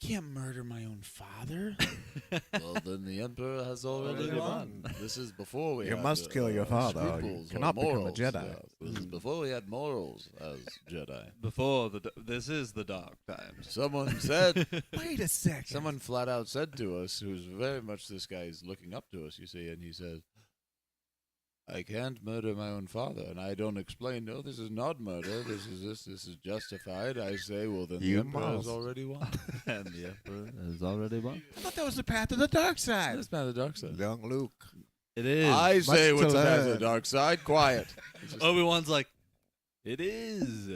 can't murder my own father. Well, then the emperor has already won. This is before we You had, must kill your father, or you scruples or cannot become a morals. Jedi. Yeah, this is before we had morals as Jedi. This is the dark times. Someone said, Wait a second. someone flat out said to us, who's very much this guy is looking up to us, you see, and he says, I can't murder my own father. And I don't explain, no, this is not murder. This is justified. I say, well, then You the emperor has must. already won. And the emperor has already won. I thought that was the path of the dark side. That's not the dark side. Young Luke. It is. I say Much what's to the path of the learn. dark side. Quiet. It's just- Obi-Wan's like, it is.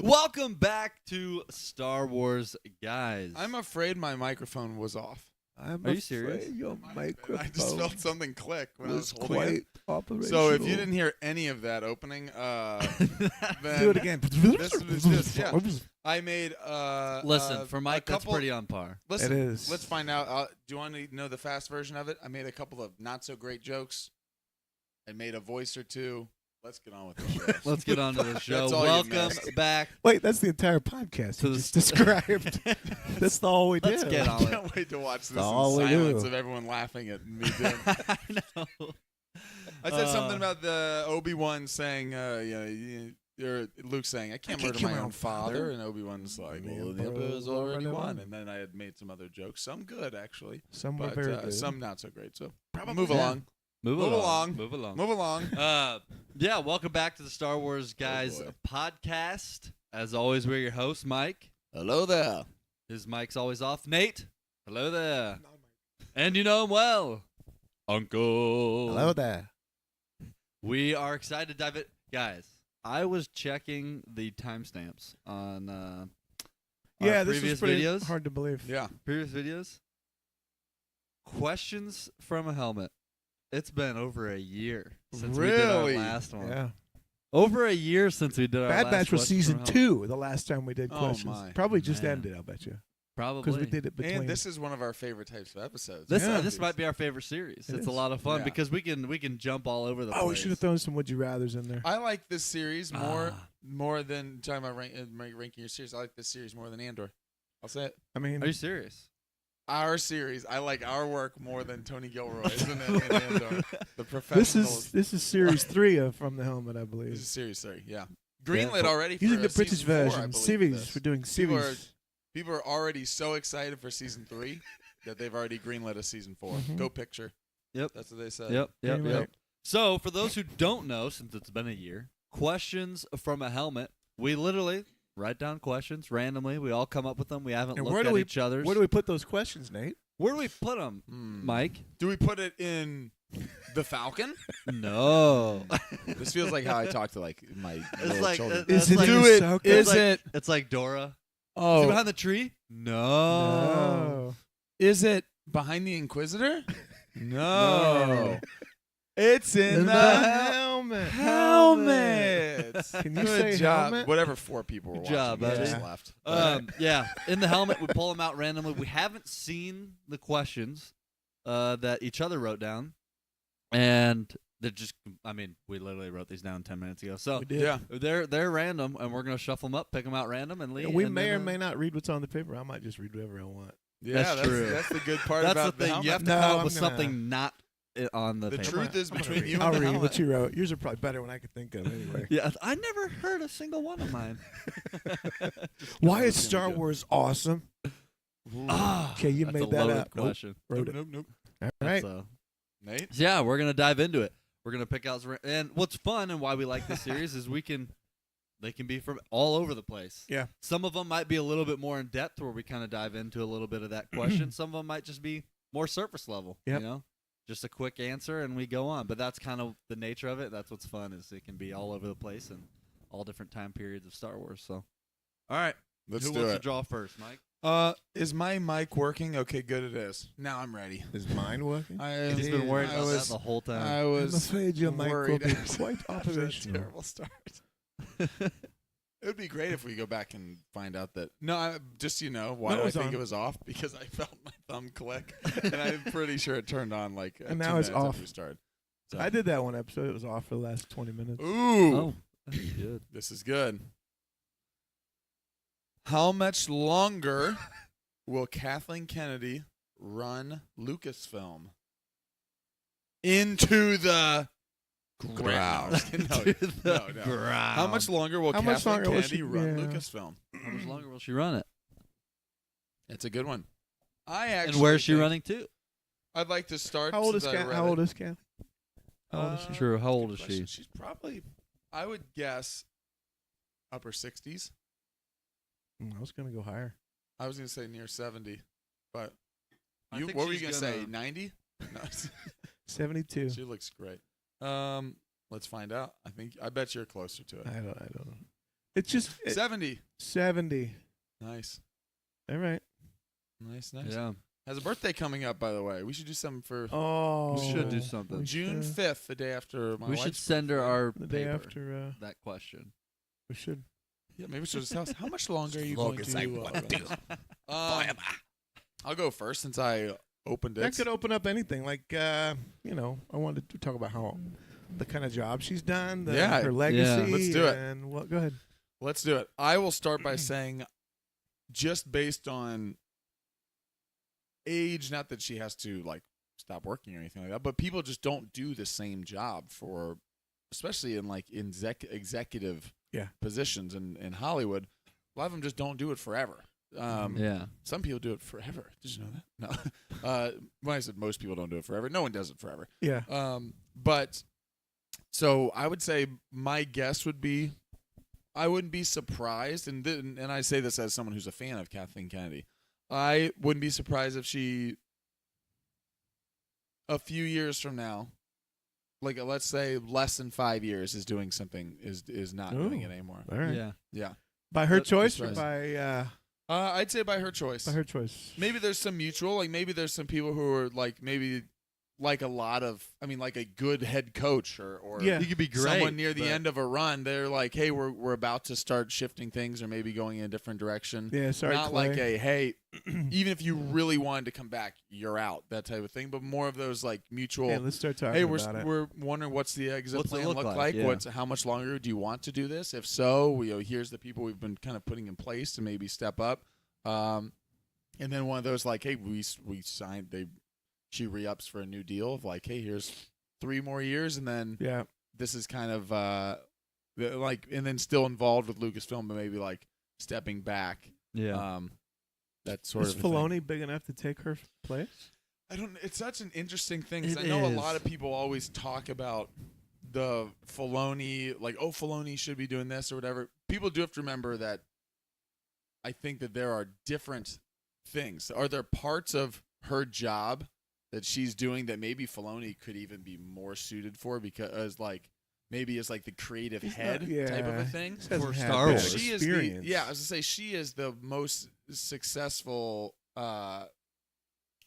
Welcome back to Star Wars, guys. I'm afraid my microphone was off. I'm Are you serious? afraid Your microphone I just felt something click when I was was holding it. quite operational. So if you didn't hear any of that opening, then do it again. This was just, yeah. I made Listen, for a Mike, that's couple, pretty on par. Listen, It is. let's find out. Do you want to know the fast version of it? I made a couple of not so great jokes. I made a voice or two. Let's get on with the show. Let's get on to the show. That's all you Welcome missed. back. Wait, that's the entire podcast To you the just described. That's all we Let's did. get I on it. can't wait to watch this all we in silence do. of everyone laughing at me. Doing. I know. I said something about the Obi-Wan saying, or Luke saying, I can't murder kill my my own own father. father. And Obi-Wan's like, The well, the Emperor Emperor has has already already won. won. And then I had made some other jokes, some good, actually. Some were But very good. some not so great. So Probably move not. along. Move Move along. along. Move along. Move along. Yeah, welcome back to the Star Wars Guys boy. podcast. As always, we're your hosts, Mike. Hello there. His mic's always off. Nate. Hello there. And you know him well. Uncle. Hello there. We are excited to dive in. Guys, I was checking the timestamps on our Yeah, this previous was pretty videos. hard to believe. Yeah. Previous videos. Questions from a helmet. It's been over a year since we did Really? our last one. Yeah. Over a year since we did our Bad last Batch was Questions from season a Helmet. 2, the last time we did Oh, questions. my. Probably just Man. ended, I'll bet you. Probably. Because we did it between. And this is one of our favorite types of episodes. This Yeah. this might be our favorite series. It It's a is. lot of fun Yeah. because we can jump all over the place. Oh, we should have thrown some Would You Rathers in there. I like this series Ah. more than talking about ranking your series. I like this series more than Andor. I'll say it. I mean, Are you serious? Our series. I like our work more than Tony Gilroy's in Andor. The professionals. this is series 3 of From the Helmet, I This believe. is series 3. Yeah. Greenlit Yeah. already. Using for the British season 4, I version, believe, series. this. We're doing People series. People are already so excited for season 3 that they've already greenlit a season 4. Mhm. Go picture. Yep. That's what they said. Yep. Greenlight. So, for those who don't know, since it's been a year, questions from a helmet. We literally write down questions randomly. We all come up with them. We haven't And looked where do at we- each other's. Where do we put those questions, Nate? Where do we put them, Mike? Do we put it in the Falcon? No. This feels like how I talk to like my little like children. That's Is it like- in Do it. Ahsoka? Is like- it? It's like Dora. Is it Oh, behind the tree? No. No. is it behind the Inquisitor? No. It's in In the helmet. helmet. Can you Good say job. helmet? Whatever 4 people were Good watching. job, we just buddy. left. Yeah, in the helmet, we pull them out randomly. We haven't seen the questions that each other wrote down, and they're just. I mean, we literally wrote these down 10 minutes ago, so We did. Yeah. they're random, and we're gonna shuffle them up, pick them out random, and leave. We and may then, or may not read what's on the paper. I might just read whatever I want. Yeah, That's true. That's the good part That's about the thing. You have to No, come up I'm with gonna- something not on the The paper. truth is I'm gonna between read. you and I'll the read helmet. what you wrote. Yours are probably better when I could think of anyway. Yeah, I never heard a single one of mine. Why is That's Star gonna be good. Wars awesome? Ah, Okay, you that's made a that loaded up. Nope. question. Wrote it. Nope. All right. So, Nate? yeah, we're gonna dive into it. We're gonna pick out some, and what's fun and why we like this series is they can be from all over the place. Yeah. Some of them might be a little bit more in depth, where we kind of dive into a little bit of that question. Some of them might just be more surface level. Yep. You know, just a quick answer and we go on. But that's kind of the nature of it. That's what's fun is it can be all over the place and all different time periods of Star Wars. So, all right, Let's who do wants it. to draw first, Mike? Is my mic working? Okay, good it is. Now I'm ready. Is mine working? He's been worried I about was, that the whole time. I I'm was afraid your mic will worried be after- quite after that operational. terrible start. It would be great if we go back and find out that. No, just why No, do it I was think on. it was off? Because I felt my thumb click, and I'm pretty sure it turned on like. And 2 now it's minutes off. after we started. So. I did that one episode. It was off for the last 20 minutes. Ooh, Oh, that's good. this is good. How much longer will Kathleen Kennedy run Lucasfilm into the ground? No, To the no. ground. How much longer will How much Kathleen longer will Kennedy she- run yeah. Lucasfilm? How much longer will she run it? It's a good one. I actually And where is she think- running to? I'd like to start. How old is since I read How old it. is Kathy? How old is she? True. How old good is she? question. She's probably, I would guess, upper 60s. I was gonna go higher. I was going to say near 70, but I you, think what were you she's going to say? gonna- 90? No, 72. she looks great. Let's find out. I bet you're closer to it. I don't know. It's just 70. 70. Nice. All right. Nice. Yeah. Has a birthday coming up, by the way. We should do something for Oh, We should do something. we June should. 5th, the day after my We should wife's send her birthday. our The day paper, after. that question. We should. Yeah, maybe she'll just tell us. How much longer are you Long going as to I wanna run do. this? I'll go first since I opened it. That could open up anything. Like, I wanted to talk about how the kind of job she's done, Yeah. her legacy. Let's do it. And what? Go ahead. Let's do it. I will start by saying, just based on age, not that she has to like stop working or anything like that, but people just don't do the same job for, especially in like executive positions in Hollywood. A lot of them just don't do it forever. Yeah. Some people do it forever. Did you know that? No. When I said most people don't do it forever, no one does it forever. Yeah. But so I would say my guess would be, I wouldn't be surprised, and I say this as someone who's a fan of Kathleen Kennedy. I wouldn't be surprised if she, a few years from now, like let's say less than 5 years, is doing something, is not doing Ooh. it anymore. All right. Yeah. Yeah. By her That's choice or surprising. by I'd say by her choice. her choice? Maybe there's some mutual, like maybe there's some people who are like maybe like a lot of, I mean, like a good head coach or Yeah. He could be great. someone near the but- end of a run. They're like, hey, we're about to start shifting things or maybe going in a different direction. Yeah. Sorry, Not Clay. like a hey, even if you really wanted to come back, you're out, that type of thing. But more of those like mutual. Yeah, let's start talking Hey, about it. we're wondering what's the exit What's it plan look look like? like? Yeah. What's how much longer do you want to do this? If so, here's the people we've been kind of putting in place to maybe step up. And then one of those like, hey, we signed. She re-ups for a new deal of like, hey, here's 3 more years, and then Yeah. this is kind of like, and then still involved with Lucasfilm, but maybe like stepping back. Yeah. That sort Is of a thing. Filoni big enough to take her place? I don't. It's such an interesting thing 'cause It I know a is. lot of people always talk about the Filoni, like, oh, Filoni should be doing this or whatever. People do have to remember that I think that there are different things. Are there parts of her job that she's doing that maybe Filoni could even be more suited for because, like, maybe as like the creative He's head not- type of yeah. a thing? This hasn't For had Star that Wars. She is experience. I was to say she is the most successful,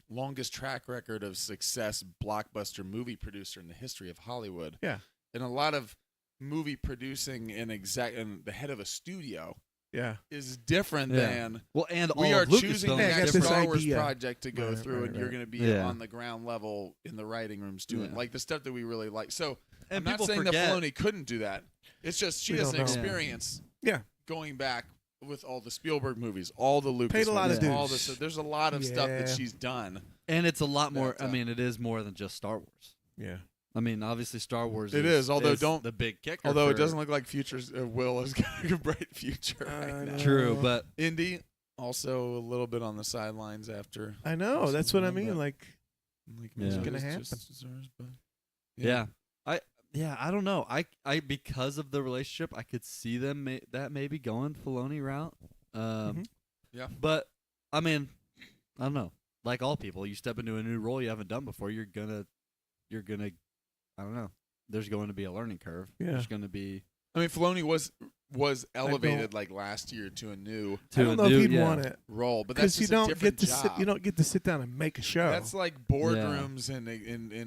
longest track record of success blockbuster movie producer in the history of Hollywood. Yeah. And a lot of movie producing and the head of a studio Yeah. is different Yeah. than Well, and we all are of choosing Lucasfilm the Yeah, I is got next this Star Wars idea. project to go Right, through, right, and you're right. going to be Yeah. on the ground level in the writing rooms doing Yeah. like the stuff that we really like. So And I'm not people saying forget. that Filoni couldn't do that. It's just she We has don't an know. experience. Yeah. Going back with all the Spielberg movies, all the Lucas Paid a lot movies, of all dues. this. There's a lot of stuff that Yeah. she's done. And it's a lot more. That, I mean, it is more than just Star Wars. Yeah. I mean, obviously, Star Wars. It is, although don't- the big kicker. Although it for- doesn't look like Will has got a bright future I right now. know. true, but Indy also a little bit on the sidelines after. I know. That's what I mean. But- Like, Like Yeah. It's maybe gonna it's just deserves, but yeah. I don't know. I because of the relationship, I could see them that maybe going Filoni route. Mhm. Yeah. But I mean, I don't know. Like all people, you step into a new role you haven't done before, you're gonna I don't know. There's going to be a learning curve. Yeah. There's going to be I mean, Filoni was elevated like last year to a new I don't know if he'd want it role, but that's because you just a don't different get to job. sit. You don't get to sit down and make a show. That's like boardrooms and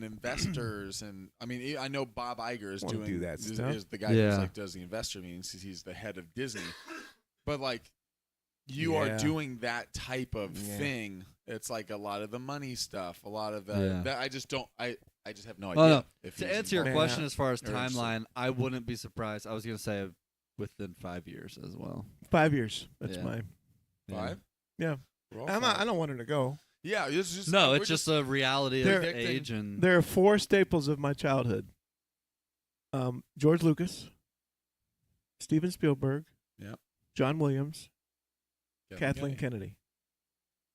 investors, and I mean, I know Bob Iger is Wanna doing do that is, stuff. is the guy Yeah. who's like does the investor meetings. He's the head of Disney, but like you are Yeah. doing that type of Yeah. thing. It's like a lot of the money stuff, a lot of the. Yeah. That I just don't. I just have no Oh, idea. no. If To he's answer your involved. Yeah. question as far as Or interested. timeline, I wouldn't be surprised. I was going to say within 5 years as well. 5 years. That's Yeah. my. 5? Yeah. We're all I 5. don't want her to go. Yeah, it's just No, we're it's just a reality of They're- age and There are 4 staples of my childhood. George Lucas, Steven Spielberg, Yep. John Williams, Kathleen Kennedy. Kennedy.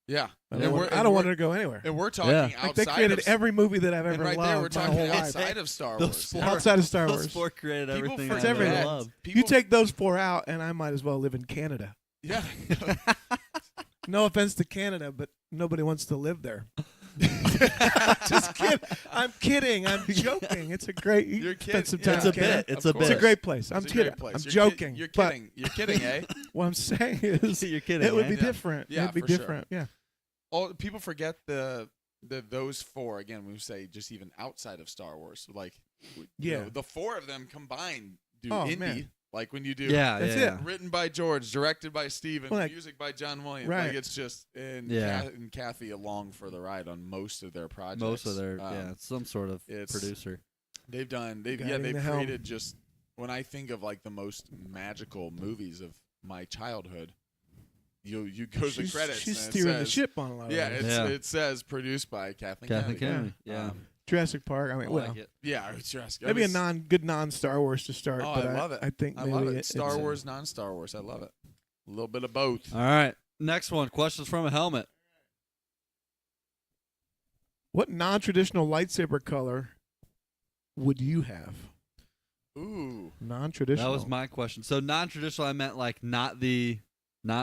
Yeah, I And don't, we're- want, I and don't want we're- her to go anywhere. And we're talking Yeah. outside Like they created of every movie that I've and ever right loved there we're my talking whole life. outside of Star Those Wars. four- Yeah. Outside of Star those Wars. 4 created People everything forget I ever everything. loved. People, You take those 4 out, and I might as well live in Canada. yeah. No offense to Canada, but nobody wants to live there. Just kidding. I'm kidding. I'm joking. It's a great. You You're spend kidding. some Yeah. time It's a in Canada. bit. It's Of a course. It's a bit. great place. I'm It's a great kidding. place. I'm You're joking. You're but kidding. You're kidding, eh? what I'm saying is, You're kidding. it would be eh? Yeah. different. Yeah, It'd be for sure. different. Yeah. All people forget the those 4 again. We say just even outside of Star Wars, like Yeah. the 4 of them combined do Oh, indie. man. Like when you do Yeah, That's yeah. it. written by George, directed by Steven, Well, like- music by John Williams. Right. Like it's just and Yeah. and Kathy along for the ride on most of their projects. Most of their Um, some sort of it's- producer. They've Guiding they've the helm. created just when I think of like the most magical movies of my childhood, you go to the credits. She's and it steering the says- ship on a lot of Yeah, those. Yeah. it says produced by Kathleen Kathleen Kennedy. Kennedy. Yeah. Jurassic Park. I mean, I well, like it. Yeah, it's Jurassic. maybe I was- a good non-Star Wars to start. Oh, but I love it. I think I maybe love it. it's Star Wars, non-Star Wars. I love it. A little bit of both. All right. Next one. Questions from a helmet. What non-traditional lightsaber color would you have? Ooh, Non-traditional. That was my question. So non-traditional, I meant like not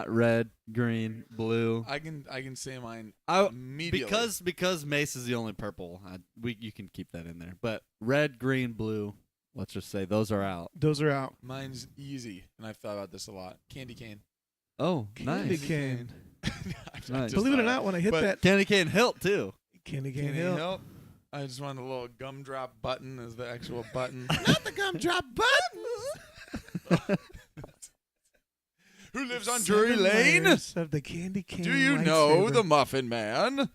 red, green, blue. I can say mine I immediately. because Mace is the only purple. You can keep that in there. But red, green, blue. Let's just say those are out. Those are out. mine's easy, and I've thought about this a lot. Candy cane. Oh, Candy nice. cane. I Nice. just Believe it or thought- not, when I hit but- that Candy cane hilt too. candy cane Candy hill, help. I just wanted a little gumdrop button as the actual button. not the gumdrop buttons. Who lives on Drury Lane? Of the candy cane. Do you know lightsaber. the Muffin Man? The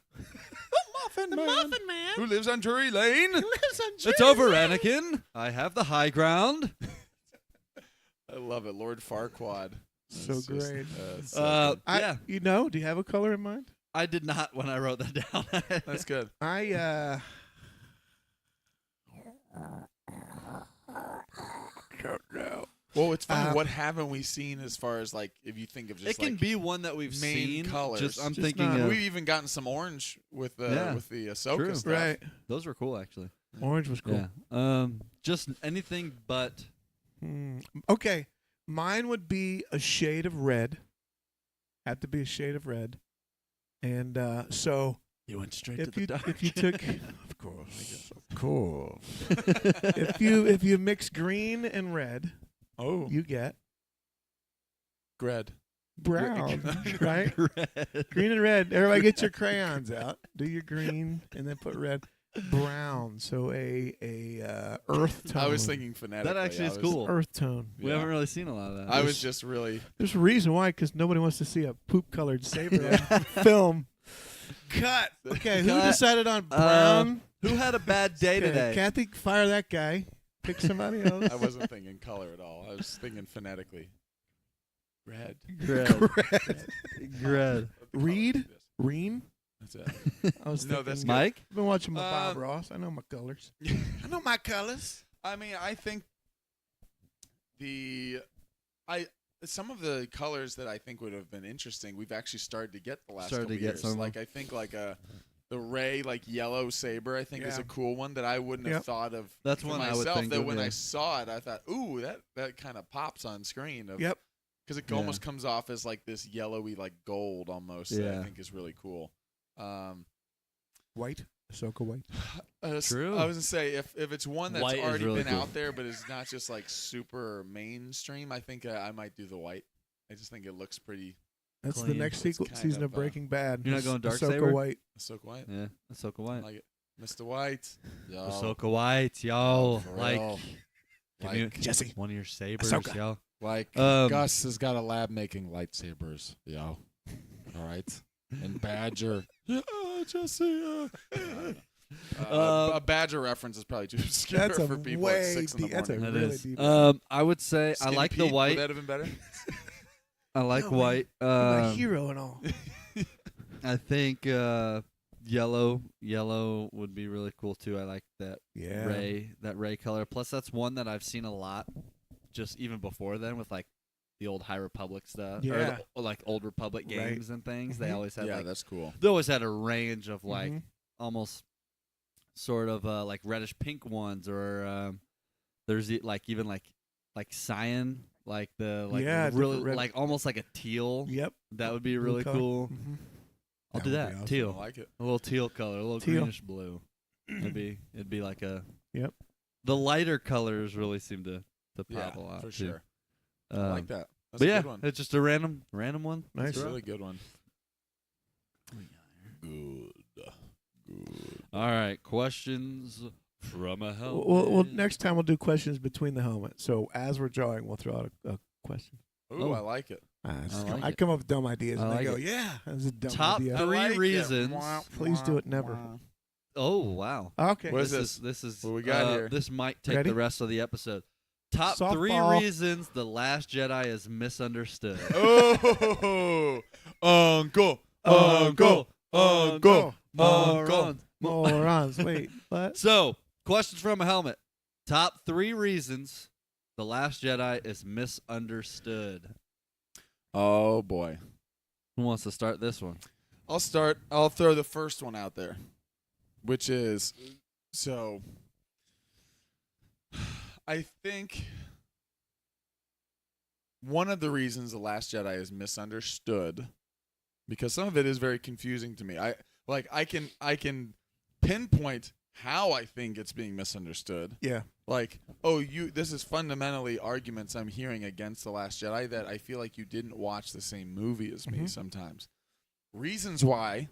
Muffin Man? Who lives on Drury Lane? Who lives on It's over, Anakin. I have the high ground. I love it, Lord Farquaad. So It's just, great. it's so good. Yeah, You know? Do you have a color in mind? I did not when I wrote that down. That's good. I don't know. Well, it's funny. What haven't we seen as far as like if you think of just it can like be one that we've main seen. colors. Just I'm Just thinking not- of, we've even gotten some orange with the Yeah. Ahsoka True. stuff. Right. those were cool actually. Orange was cool. Yeah. Just anything but. Okay. Mine would be a shade of red. Have to be a shade of red. And so You went straight if to you the dark. if you took of course if you mix green and red, Oh, you get Gred. brown, right? Red. Green and red. Everybody get your crayons out. Do your green and then put red. Brown. So a earth tone. I was thinking phonetically. That actually I is was- cool. earth tone. We Yeah. haven't really seen a lot of that. I was just really. There's a reason why, because nobody wants to see a poop-colored saber on film. Cut. Okay, who Cut. decided on brown? Who had a bad day Okay, today? Kathy, fire that guy. Pick somebody else. I wasn't thinking color at all. I was thinking phonetically. Red. Red. Red. Reed? Reen? That's it. I was No, thinking. that's good. Mike? I've been watching my Bob Um, Ross. I know my colors. I know my colors. I mean, I think some of the colors that I think would have been interesting, we've actually started to get the last Started couple to get years. some of Like I think like the Ray like yellow saber I think is Yeah. a cool one that I wouldn't have Yep. thought of. That's for one I myself. would think that of, when yeah. I saw it, I thought, ooh, that kind of pops on screen. Yep. Because it Yeah. almost comes off as like this yellowy like gold almost. That I Yeah. think is really cool. White. Ahsoka White. True. I was gonna say if it's one that's White is already really been cool. out there, but it's not just like super mainstream. I think I might do the white. I just think it looks pretty That's Clean. the next It's sequel, kind season of, of Breaking Bad. You're not going Ahsoka Darksaber? White. Ahsoka White. Yeah, Ahsoka I White. like it, Mr. White. Yo, Ahsoka White, yo. For Like, real. give me Like- Jesse. one of your sabers, Ahsoka. yo. Like Um, Gus has got a lab making lightsabers, yo. All right, and Badger. Yeah, Jesse. Uh, a Badger reference is probably too obscure That's a for people way at 6 in the deep- that's a morning. That really is. deep. I would say I Skinny like Pete, the would white. that have been better? I like No, man. white. You're my hero and all. I think yellow would be really cool too. I like that Yeah. Ray color. Plus, that's one that I've seen a lot, just even before then with like the old High Republic stuff, Yeah. or like old Republic Right. games and things. They Mhm. always had Yeah, like that's cool. they always had a range of like Mhm. almost sort of like reddish pink ones, or there's like even like cyan, like the like Yeah, really different red- like almost like a teal. Yep. That would be Blue really color. cool. Mhm. I'll That do would that. be awesome. I Teal. like it. A little teal color, a little Teal. greenish blue. It'd be like a. Yep. The lighter colors really seem to pop Yeah, a lot for too. sure. I like that. That's But a yeah, good one. it's just a random one. Nice. It's a Throw. really good one. Good. Good. All right, questions from a helmet. Well, next time we'll do questions between the helmet. So as we're drawing, we'll throw out a question. Ooh, Oh. I like it. like I it. come up with dumb ideas, I and they like go, it. "Yeah, that's a dumb Top idea." three I like it. reasons. Wah, Please do wah, it never. wah. Oh wow. Okay. What is This is What we got here? This might take Ready? the rest of the episode. Top three Softball. reasons The Last Jedi is misunderstood. Oh, uncle, Uncle, uncle, Morons. Morons. Wait, what? So, questions from a helmet. Top three reasons The Last Jedi is misunderstood. Oh boy. Who wants to start this one? I'll start. I'll throw the first one out there, which is so. I think one of the reasons The Last Jedi is misunderstood, because some of it is very confusing to me. I can pinpoint how I think it's being misunderstood. Yeah. Like, this is fundamentally arguments I'm hearing against The Last Jedi that I feel like you didn't watch the same movie as me Mhm. sometimes. Reasons why,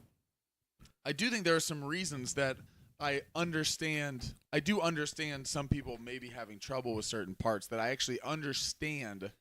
I do think there are some reasons that I understand. I do understand some people maybe having trouble with certain parts that I actually understand.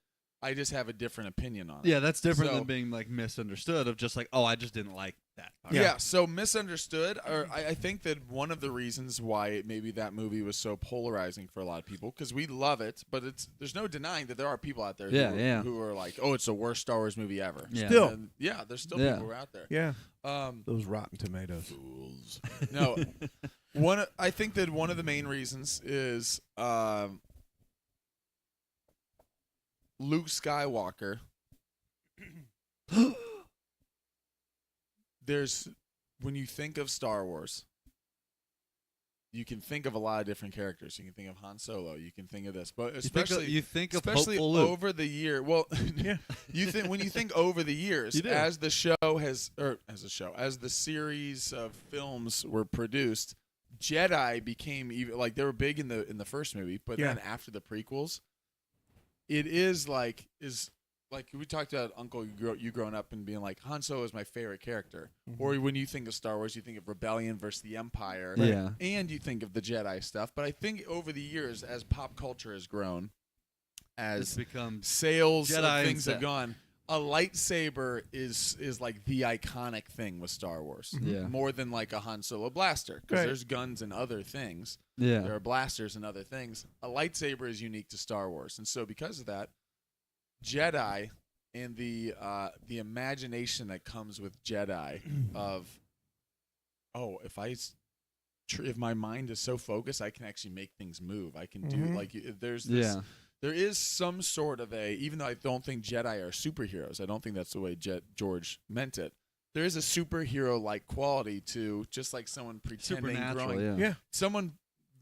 I just have a different opinion on it. Yeah, that's different So- than being like misunderstood of just like, oh, I just didn't like that part. Yeah. So misunderstood, or I think that one of the reasons why maybe that movie was so polarizing for a lot of people, because we love it, but there's no denying that there are people out there who are like, oh, it's the worst Star Wars movie ever. Yeah. Still. And there's still Yeah. people who are out there. Yeah. Um, Those Rotten Tomatoes. Fools. no, I think that one of the main reasons is Luke Skywalker. When you think of Star Wars, you can think of a lot of different characters. You can think of Han Solo. You can think of this, but especially you think of especially hopeful Luke. over the year. Well, Yeah. when you think over the years, You do. as the series of films were produced, Jedi became even like they were big in the first movie, but Yeah. then after the prequels, it is like we talked about Uncle you growing up and being like Han Solo is my favorite character, or when you think of Star Wars, you think of Rebellion versus the Empire, Yeah. and you think of the Jedi stuff. But I think over the years, as pop culture has grown, It's as become sales Jedi of and things have Sith. gone, a lightsaber is like the iconic thing with Star Wars, Yeah. more than like a Han Solo blaster, because Right. there's guns and other things. yeah. There are blasters and other things. A lightsaber is unique to Star Wars, and so because of that, Jedi and the imagination that comes with Jedi of, oh, if my mind is so focused, I can actually make things move. I can do Mhm. like there's this. Yeah. There is some sort of even though I don't think Jedi are superheroes, I don't think that's the way George meant it. There is a superhero-like quality to just like someone pretending Supernatural. Yeah. someone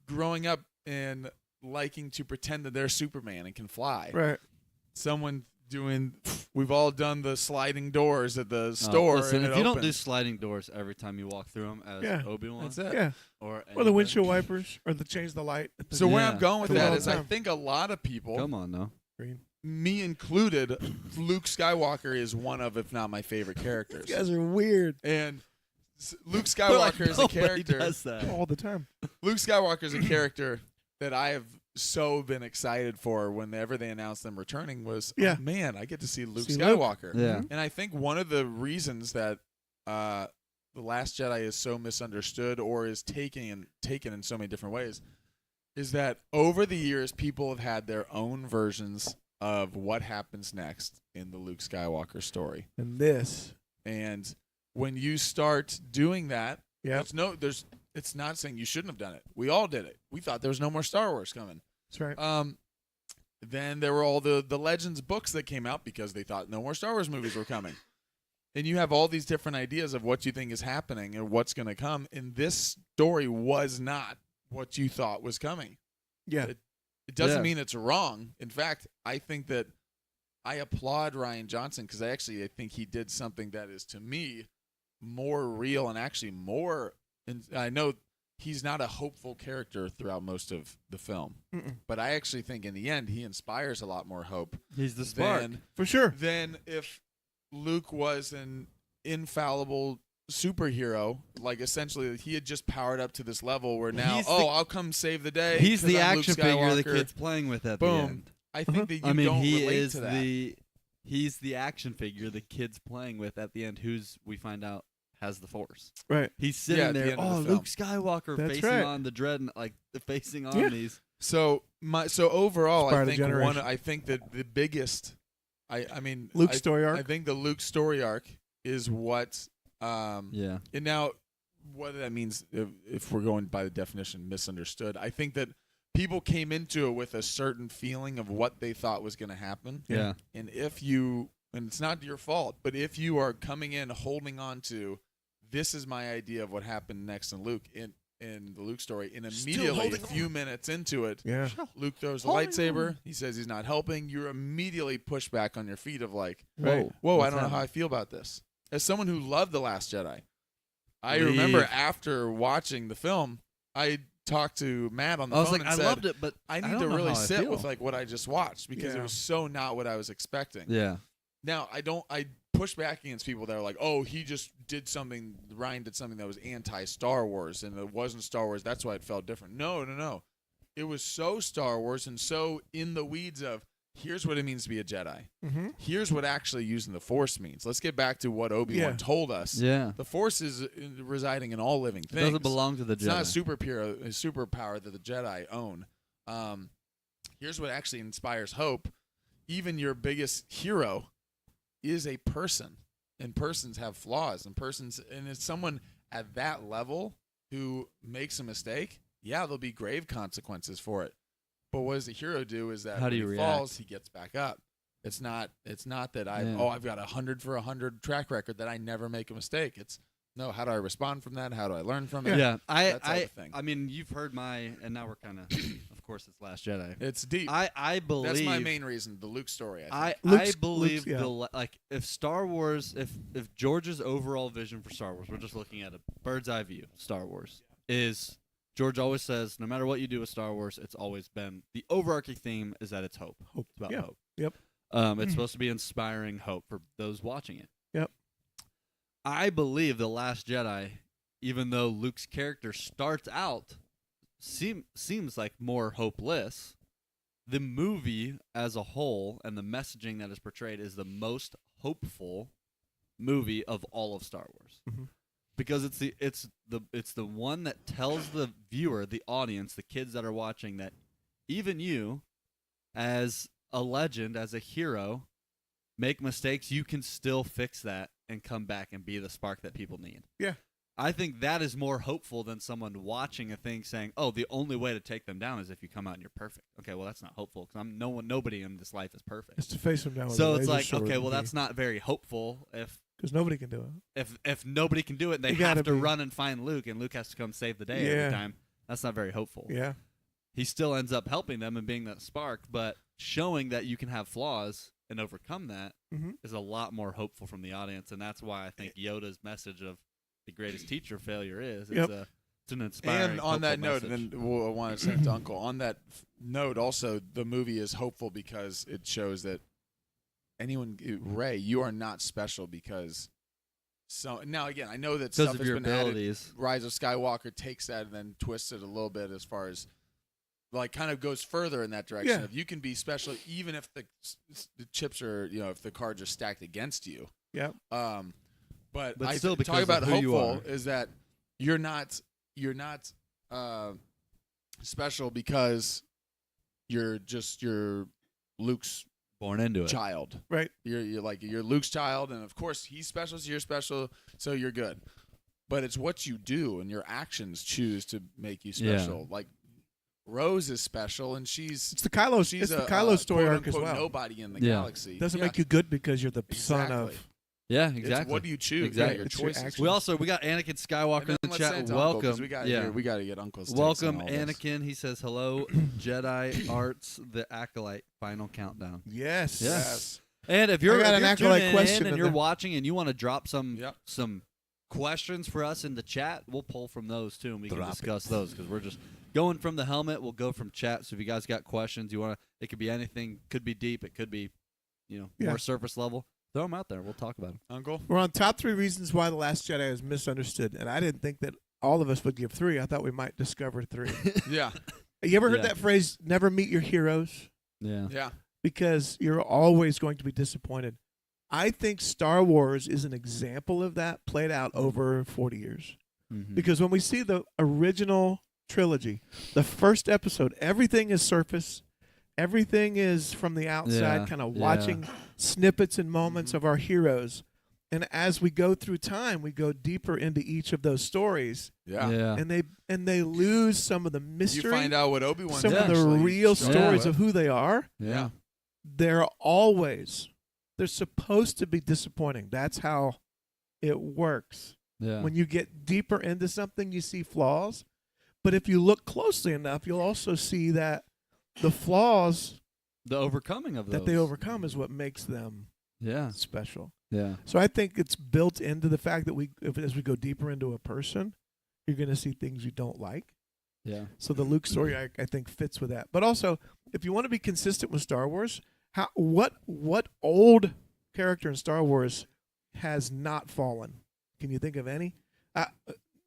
growing up and liking to pretend that they're Superman and can fly. Right. Someone we've all done the sliding doors at the store. Listen, and if it you don't do opens. sliding doors every time you walk through them as Yeah. Obi-Wan, That's it. Yeah. or Or the anything. windshield wipers, or the change the light. So where Yeah. I'm going with Come that on. is I think a lot of people, Come on, no. Green. me included, Luke Skywalker is one of, if not my favorite characters. You guys are weird And Luke But, like, Skywalker is a nobody character. does that. all the time. Luke Skywalker is a character that I have so been excited for whenever they announced them returning was, Yeah. oh, man, I get to see Luke See Luke. Skywalker. Yeah. And I think one of the reasons that The Last Jedi is so misunderstood or is taken in so many different ways is that over the years, people have had their own versions of what happens next in the Luke Skywalker story. And this. And when you start doing that, Yeah. it's not saying you shouldn't have done it. We all did it. We thought there was no more Star Wars coming. That's right. Then there were all the Legends books that came out because they thought no more Star Wars movies were coming. And you have all these different ideas of what you think is happening and what's going to come. And this story was not what you thought was coming. Yeah. It doesn't Yeah. mean it's wrong. In fact, I think that I applaud Rian Johnson because I think he did something that is, to me, more real and actually more. And I know he's not a hopeful character throughout most of the film, Mm-mm. but I actually think in the end he inspires a lot more hope He's the spark. For sure. than if Luke was an infallible superhero. Like essentially, he had just powered up to this level where now, I'll come save the day. He's 'cause the I'm Luke action figure the Skywalker. kid's playing with at Boom. the end. I think that you I mean, don't he relate is to that. he's the action figure the kid's playing with at the end. Who's we find out has the Force. Right. He's Yeah, sitting at the there. end of Oh, the film. Luke Skywalker That's facing right. on the dread, like facing on Yeah. these. So overall, Inspired I a think generation. I think that the biggest, I mean, Luke's I- story arc. I think the Luke story arc is what. Yeah. And now, what that means, if we're going by the definition, misunderstood. I think that people came into it with a certain feeling of what they thought was going to happen, Yeah. and and it's not your fault, but if you are coming in holding on to, this is my idea of what happened next in Luke in the Luke story, and Still immediately a holding few minutes into it, Yeah. Luke throws the Holding lightsaber. He says he's not helping. You're immediately pushed back on your feet of like, Right. whoa, I What's don't know how happening? I feel about this. As someone who loved The Last Jedi, I Leave. remember after watching the film, I talked to Matt on the I was phone like, and I said, loved it, but I need don't to know really how I sit feel. with like what I just watched because it Yeah. was so not what I was expecting. Yeah. Now, I push back against people that are like, oh, he just did something, Ryan did something that was anti-Star Wars and it wasn't Star Wars. That's why it felt different. No. It was so Star Wars and so in the weeds of, here's what it means to be a Jedi. Mm-hmm. Here's what actually using the Force means. Let's get back to what Obi-Wan Yeah. told us. Yeah. The Force is residing in all living It things. doesn't belong to the It's Jedi. not a superpower that the Jedi own. Here's what actually inspires hope. Even your biggest hero is a person, and persons have flaws, and it's someone at that level who makes a mistake. Yeah, there'll be grave consequences for it. But what does the hero do? Is that How do when you he react? falls, he gets back up. It's not that Yeah. I've got 100 for 100 track record that I never make a mistake. It's no, how do I respond from that? How do I learn from it? Yeah. That type of thing. I mean, you've heard and now we're kind of course, it's Last Jedi. It's deep. I believe That's my main reason, the Luke story. I think. I Luke's- believe Luke's- yeah. like if Star Wars, if George's overall vision for Star Wars, we're just looking at a bird's eye view. Star Wars is George always says, no matter what you do with Star Wars, it's always been the overarching theme is that it's hope. Hope. It's about Yeah. hope. Yep. It's supposed to be inspiring hope for those watching it. Yep. I believe the Last Jedi, even though Luke's character starts out seems like more hopeless, the movie as a whole and the messaging that is portrayed is the most hopeful movie of all of Star Wars. Mhm. Because it's the one that tells the viewer, the audience, the kids that are watching that even you as a legend, as a hero, make mistakes, you can still fix that and come back and be the spark that people need. Yeah. I think that is more hopeful than someone watching a thing saying, "Oh, the only way to take them down is if you come out and you're perfect." Okay, well that's not hopeful because nobody in this life is perfect. Is to face him down. With So a it's laser like, sword okay, would well be- that's not very hopeful because nobody can do it. if nobody can do it, and they You gotta have to be- run and find Luke, and Luke has to come save the day Yeah. every time. That's not very hopeful. Yeah. He still ends up helping them and being that spark, but showing that you can have flaws and overcome that Mhm. is a lot more hopeful from the audience, and that's why I think Yoda's message of the greatest teacher failure is Yep. it's an inspiring. And on that hopeful note, message. and then I want to send it to Uncle. On that note, also the movie is hopeful because it shows that Ray, you are not special because. So now again, I know that because stuff of has your been added. abilities. Rise of Skywalker takes that and then twists it a little bit as far as like kind of goes further in that direction. Yeah. If you can be special, even if the chips are if the cards are stacked against you. Yep. But But I still, talk because about of who you hopeful are. is that you're not special because you're Luke's born into it. child. Right. You're Luke's child, and of course he's special, so you're special, so you're good. But it's what you do and your actions choose to make you Yeah. special. Like Rose is special, and It's the Kylo. she's It's the a Kylo story arc as quote-unquote well. nobody in the Yeah. galaxy. Doesn't Yeah. make you good because you're the son Exactly. of. Yeah, It's exactly. what do you choose? Exactly. Yeah, It's your your choices. action. We got Anakin Skywalker in the let's chat. send it to Uncle, 'cause Welcome. we got yeah. we got to get Uncle's takes Welcome, on all this. Anakin. He says hello. Jedi Arts, the Acolyte, final countdown. Yes. Yes. And if you're, I got if an you're Acolyte tuning question in and in you're there. watching and you want to drop some Yep. some questions for us in the chat, we'll pull from those too, and we can Drop discuss those because we're just going from the helmet. We'll go from chat. So if you guys got questions, you want to, it could be anything. Could be deep. It could be, Yeah. more surface level. Throw them out there. We'll talk about them. Uncle. We're on top 3 reasons why The Last Jedi is misunderstood, and I didn't think that all of us would give 3. I thought we might discover 3. Yeah. You ever heard Yeah. that phrase? Never meet your heroes, Yeah. Yeah. because you're always going to be disappointed. I think Star Wars is an example of that played out over 40 years. Mhm. Because when we see the original trilogy, the first episode, everything is surface. Everything is from the outside, Yeah, kind of yeah. watching snippets and moments of our heroes. And as we go through time, we go deeper into each of those stories, Yeah. Yeah. and they lose some of the mystery, You find out what Obi-Wan some of the real stories of who they are. Yeah. They're supposed to be disappointing. That's how it works. Yeah. When you get deeper into something, you see flaws. But if you look closely enough, you'll also see that the flaws The overcoming of those. that they overcome is what makes them Yeah. special. Yeah. So I think it's built into the fact that as we go deeper into a person, you're going to see things you don't like. Yeah. So the Luke story, I think, fits with that. But also, if you want to be consistent with Star Wars, what old character in Star Wars has not fallen? Can you think of any?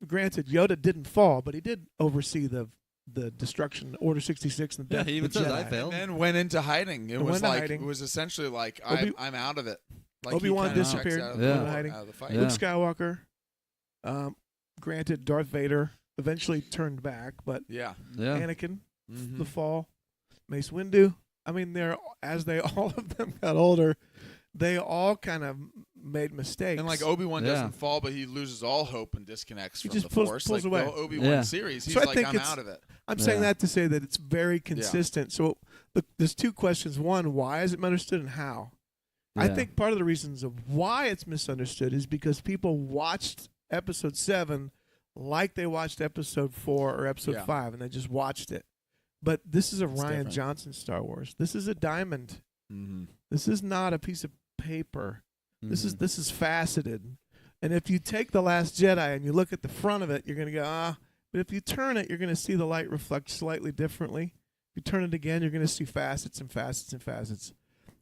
Granted, Yoda didn't fall, but he did oversee the destruction, Order 66, and the Yeah, death he of even the says, Jedi. "I failed." And then went into hiding. It And was went into like hiding. it was essentially like I'm out of it. Like he Obi-Wan kinda checks disappeared, out of went the, into hiding. out of the fight. Yeah. Luke Skywalker, granted, Darth Vader eventually turned back, but Yeah. Yeah. Anakin, Mhm. the fall, Mace Windu. I mean, all of them got older, they all kind of made mistakes. And like Obi-Wan Yeah. doesn't fall, but he loses all hope and disconnects He from just the pulls Force. away. Like the Obi-Wan Yeah. series, he's So I like, think I'm it's- out of it. I'm saying Yeah. that to say that it's very consistent. So there's 2 questions. One, why is it misunderstood, and how? I Yeah. think part of the reasons of why it's misunderstood is because people watched Episode 7 like they watched Episode 4 or Episode Yeah. 5, and they just watched it. But this is a Ryan different. Johnson Star Wars. This is a diamond. Mm-hmm. This is not a piece of paper. This Mhm. is faceted. And if you take The Last Jedi and you look at the front of it, you're going to go, But if you turn it, you're going to see the light reflect slightly differently. If you turn it again, you're going to see facets and facets and facets.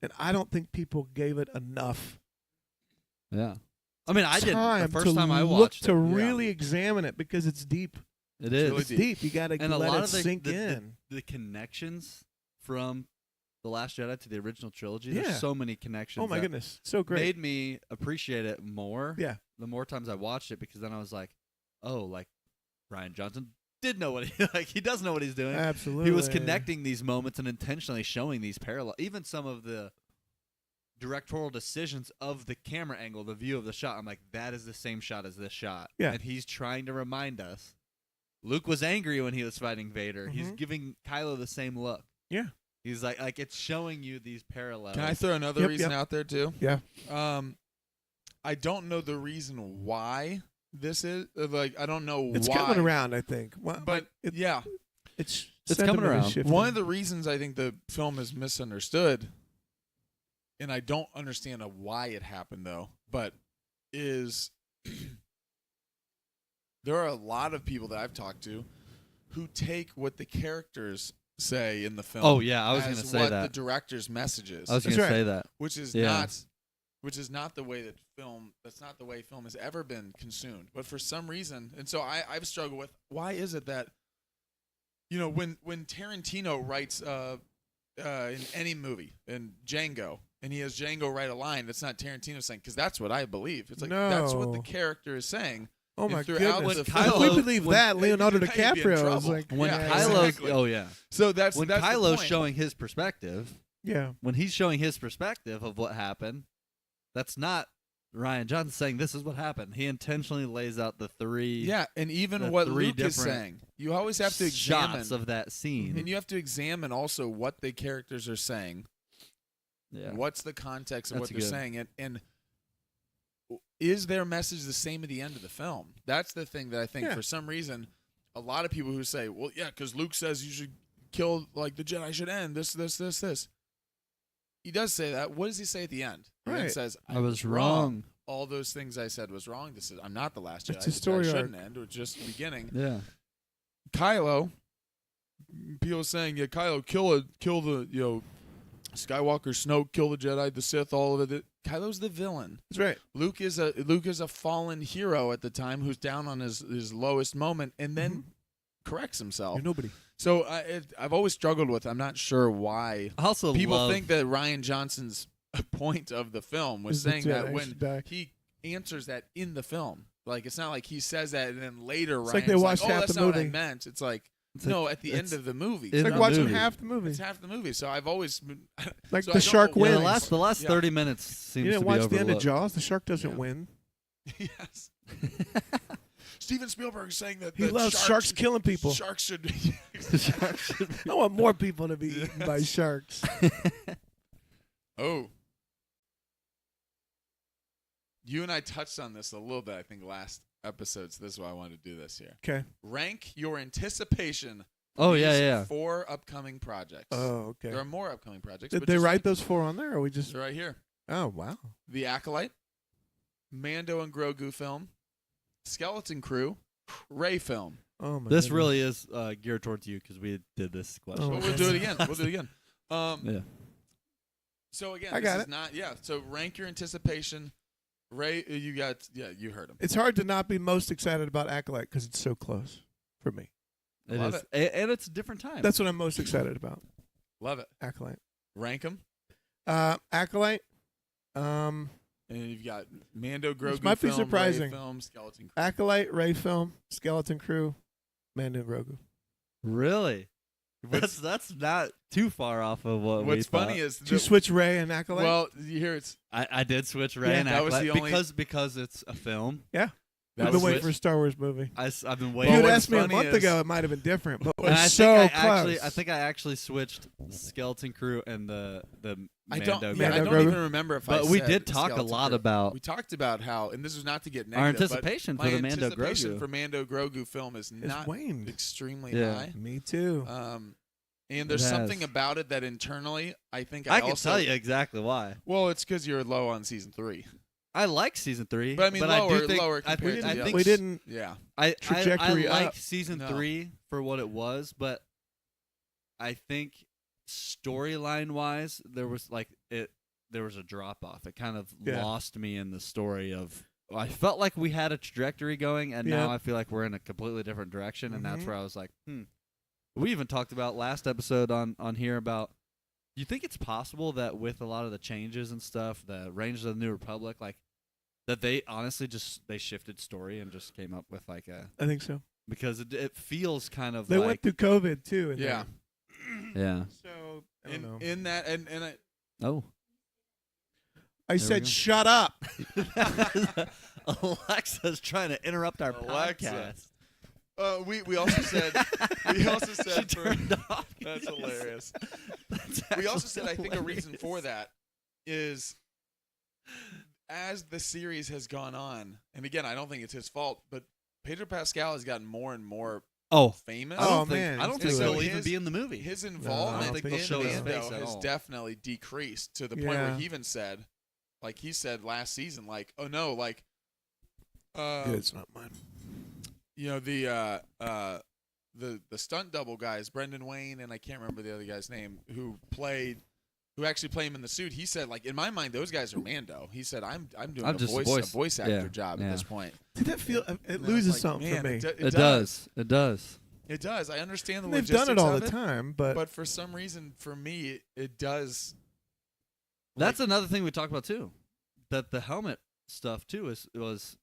And I don't think people gave it enough Yeah. I mean, I didn't. The time first to time I look watched to it. really examine it because it's deep. It is. really It's deep. You got to And a let lot it of the, sink the, in. the connections from The Last Jedi to the original trilogy, Yeah. there's so many connections. Oh my that goodness, so great. Made me appreciate it more. Yeah. The more times I watched it, because then I was like, oh, like Ryan Johnson did know what he does know what he's doing. Absolutely. He was connecting these moments and intentionally showing these parallel. Even some of the directorial decisions of the camera angle, the view of the shot. I'm like, that is the same shot as this shot. Yeah. And he's trying to remind us. Luke was angry when he was fighting Vader. He's Mhm. giving Kylo the same look. Yeah. He's like it's showing you these parallels. Can I throw another Yep, reason yep. out there too? Yeah. I don't know the reason why this is like I don't know It's why. coming around, I think. Well, But it, yeah, it's coming sentiment is around. shifting. one of the reasons I think the film is misunderstood, and I don't understand why it happened though, but is there are a lot of people that I've talked to who take what the characters say in the film. Oh, yeah, I was as gonna say what that. the director's message is. I was That's going to right. say that. which is Yeah. not the way that film that's not the way film has ever been consumed. But for some reason, and so I've struggled with why is it that when Tarantino writes in any movie in Django and he has Django write a line that's not Tarantino saying, because that's what I believe. It's like that's what the No. character is saying. Oh my And throughout goodness! the If film- we believe when- that, Leonardo you'd be in DiCaprio is trouble. like When Yeah, Kylo's exactly. oh yeah. So that's When the Kylo's point. showing his perspective, Yeah. when he's showing his perspective of what happened, that's not Ryan Johnson saying this is what happened. He intentionally lays out the three Yeah, and even the what three Luke is different saying, you always have to examine, shots of that scene. and you have to examine also what the characters are saying. Yeah. What's the context of That's what they're good. saying, and is their message the same at the end of the film? That's the thing that I think Yeah. for some reason, a lot of people who say, "Well, yeah, because Luke says you should kill, like the Jedi should end this." He does say that. What does he say at the end? He then Right. says, I was wrong. All those things I said was wrong. This is I'm not the last Jedi. It's a The Jedi story shouldn't arc. end. It was just the beginning. Yeah. Kylo, people saying, yeah, Kylo, kill the, Skywalker, Snoke, kill the Jedi, the Sith, all of it. Kylo's the villain. That's right. Luke is a fallen hero at the time who's down on his lowest moment and then corrects himself. You're nobody. So I've always struggled with. I'm not sure why I also people love, think that Ryan Johnson's point of the film was Is the saying that Jedi when should die. he answers that in the film. Like, it's not like he says that and then later It's Ryan's like they watched oh, half that's the not what I movie. meant. It's like, It's no, like- at the end it's of the movie. in It's the like watching movie. half the movie. It's half the movie. So I've always been, Like so the I don't shark know yeah, why- wins. the last Yeah. 30 minutes seems You didn't to be watch the end of overlooked. Jaws. The shark doesn't Yeah. win. Yes. Steven Spielberg is saying that He that loves sharks killing people. Sharks should. The shark should be- I want more people to be eaten by sharks. Oh. You and I touched on this a little bit, I think, last episode. So this is why I wanted to do this here. Okay. Rank your anticipation. Oh, these yeah, yeah. 4 upcoming projects. Oh, okay. There are more upcoming projects. Did but they just write like- those 4 on there, or we just? They're right here. Oh, wow. The Acolyte, Mando and Grogu film, Skeleton Crew, Ray film. Oh my. This goodness. really is geared towards you because we did this question. Oh, But okay. we'll do it again. We'll do it again. Yeah. So again, I this got is it. not. Yeah. So rank your anticipation. Ray, you got. Yeah, you heard him. It's hard to not be most excited about Acolyte because it's so close for me. It Love is. And it's a different time. That's what I'm most excited about. Love it. Acolyte. Rank them. Acolyte. And you've got Mando, Grogu might be film, surprising. Ray film, Skeleton Crew. Acolyte, Ray film, Skeleton Crew, Mando Grogu. really? That's not too far off of what we What's funny thought. is Did you switch Ray and Acolyte? well, you hear it's I did switch Ray Yeah, and that was Acolyte the only- because it's a film. I've that been was waiting what- for a Star Wars movie. I've been If waiting. you had what's asked me a funny month is- ago, it might have been different, but and we're I so think close. I think I actually switched Skeleton Crew and the I Mando. don't. Grogu. Man, I Mando don't Grogu. even remember if I. But we said did talk a Skeleton lot Crew. about We talked about how, and this is not to get our negative, but anticipation my for the Mando anticipation Grogu. for Mando Grogu film is it's not waned. extremely Yeah. high. Me too. And there's It something has. about it that internally I think I can also, tell you exactly why. Well, it's because you're low on season 3. I like season 3, But I mean, I lower- do think, lower I, compared to I the think we didn't. Yeah. I trajectory like up. season No. 3 for what it was, but I think storyline wise, there was a drop off. It kind of Yeah. lost me in the story of. I felt like we had a trajectory going, and Yeah. now I feel like we're in a completely different direction, and that's Mhm. where I was like, We even talked about last episode on here about. You think it's possible that with a lot of the changes and stuff, the Rangers of the New Republic, like that they honestly they shifted story and just came up with like a I think so. because it feels kind of They like went through COVID too. in Yeah. there. yeah. So I don't know. In that, and I, Oh. I we said, go. "Shut up." Alexa's trying to interrupt our Alexa. podcast. we also said we also She said for, turned off. that's hilarious. That's We also actually said I think a reason hilarious. for that is as the series has gone on, and again, I don't think it's his fault, but Pedro Pascal has gotten more and more Oh, famous. I don't Oh, think man, I don't he's think doing he'll it. even His- be in the movie. His I involvement don't think in they'll show his Mando face at has all. definitely decreased to the point Yeah. where he even said, like he said last season, like, oh no, like, Good, it's not mine. you know the stunt double guys, Brendan Wayne, and I can't remember the other guy's name who actually play him in the suit. He said, like, in my mind, those guys are Mando. He said, I'm doing I'm a just a voice voice. actor Yeah, job yeah. at this point. Did that feel? It And I was loses like, something man, for me. It It does. It does. It does. I understand the They've logistics done it all of the time, but for some reason, for me, it does. That's another thing we talked about too. That the helmet stuff too was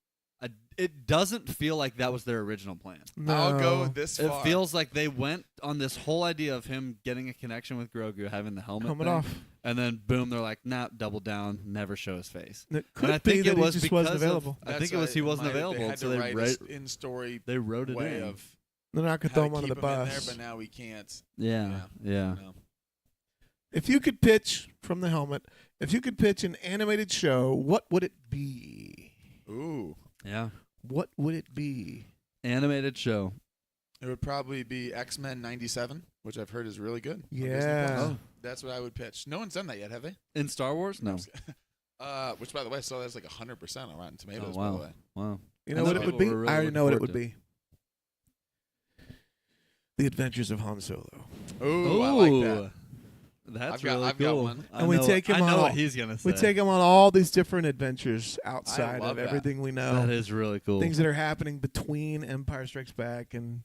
it doesn't feel like that was their original plan. No. I'll go this It far. feels like they went on this whole idea of him getting a connection with Grogu, having the helmet thing, off. and then boom, they're like, nah, double down, never show his face. It And I could be think that it he was just because wasn't available. I think it was he wasn't available, They had so to they write wrote, in story they wrote it way in. of They're not gonna how throw to him under keep the him in there, bus. but now we can't. Yeah. You know. If you could pitch from the helmet, if you could pitch an animated show, what would it be? Ooh, Yeah. What would it be? Animated show. it would probably be X-Men '97, which I've heard is really good. on Disney Yeah. Plus. Oh. That's what I would pitch. No one's done that yet, have they? In Star Wars? No. Which, by the way, I saw that's like 100% on Rotten Tomatoes. wow. By the way, Wow. You I know know what it would people be? were really I already looking know what it forward would to be. The Adventures of Han Solo. ooh, I like that. That's I've got- really I've got cool. one. I And we know- take him I know on what all- he's gonna say. We take him on all these different adventures outside love of that. everything we know. That is really cool. Things that are happening between Empire Strikes Back and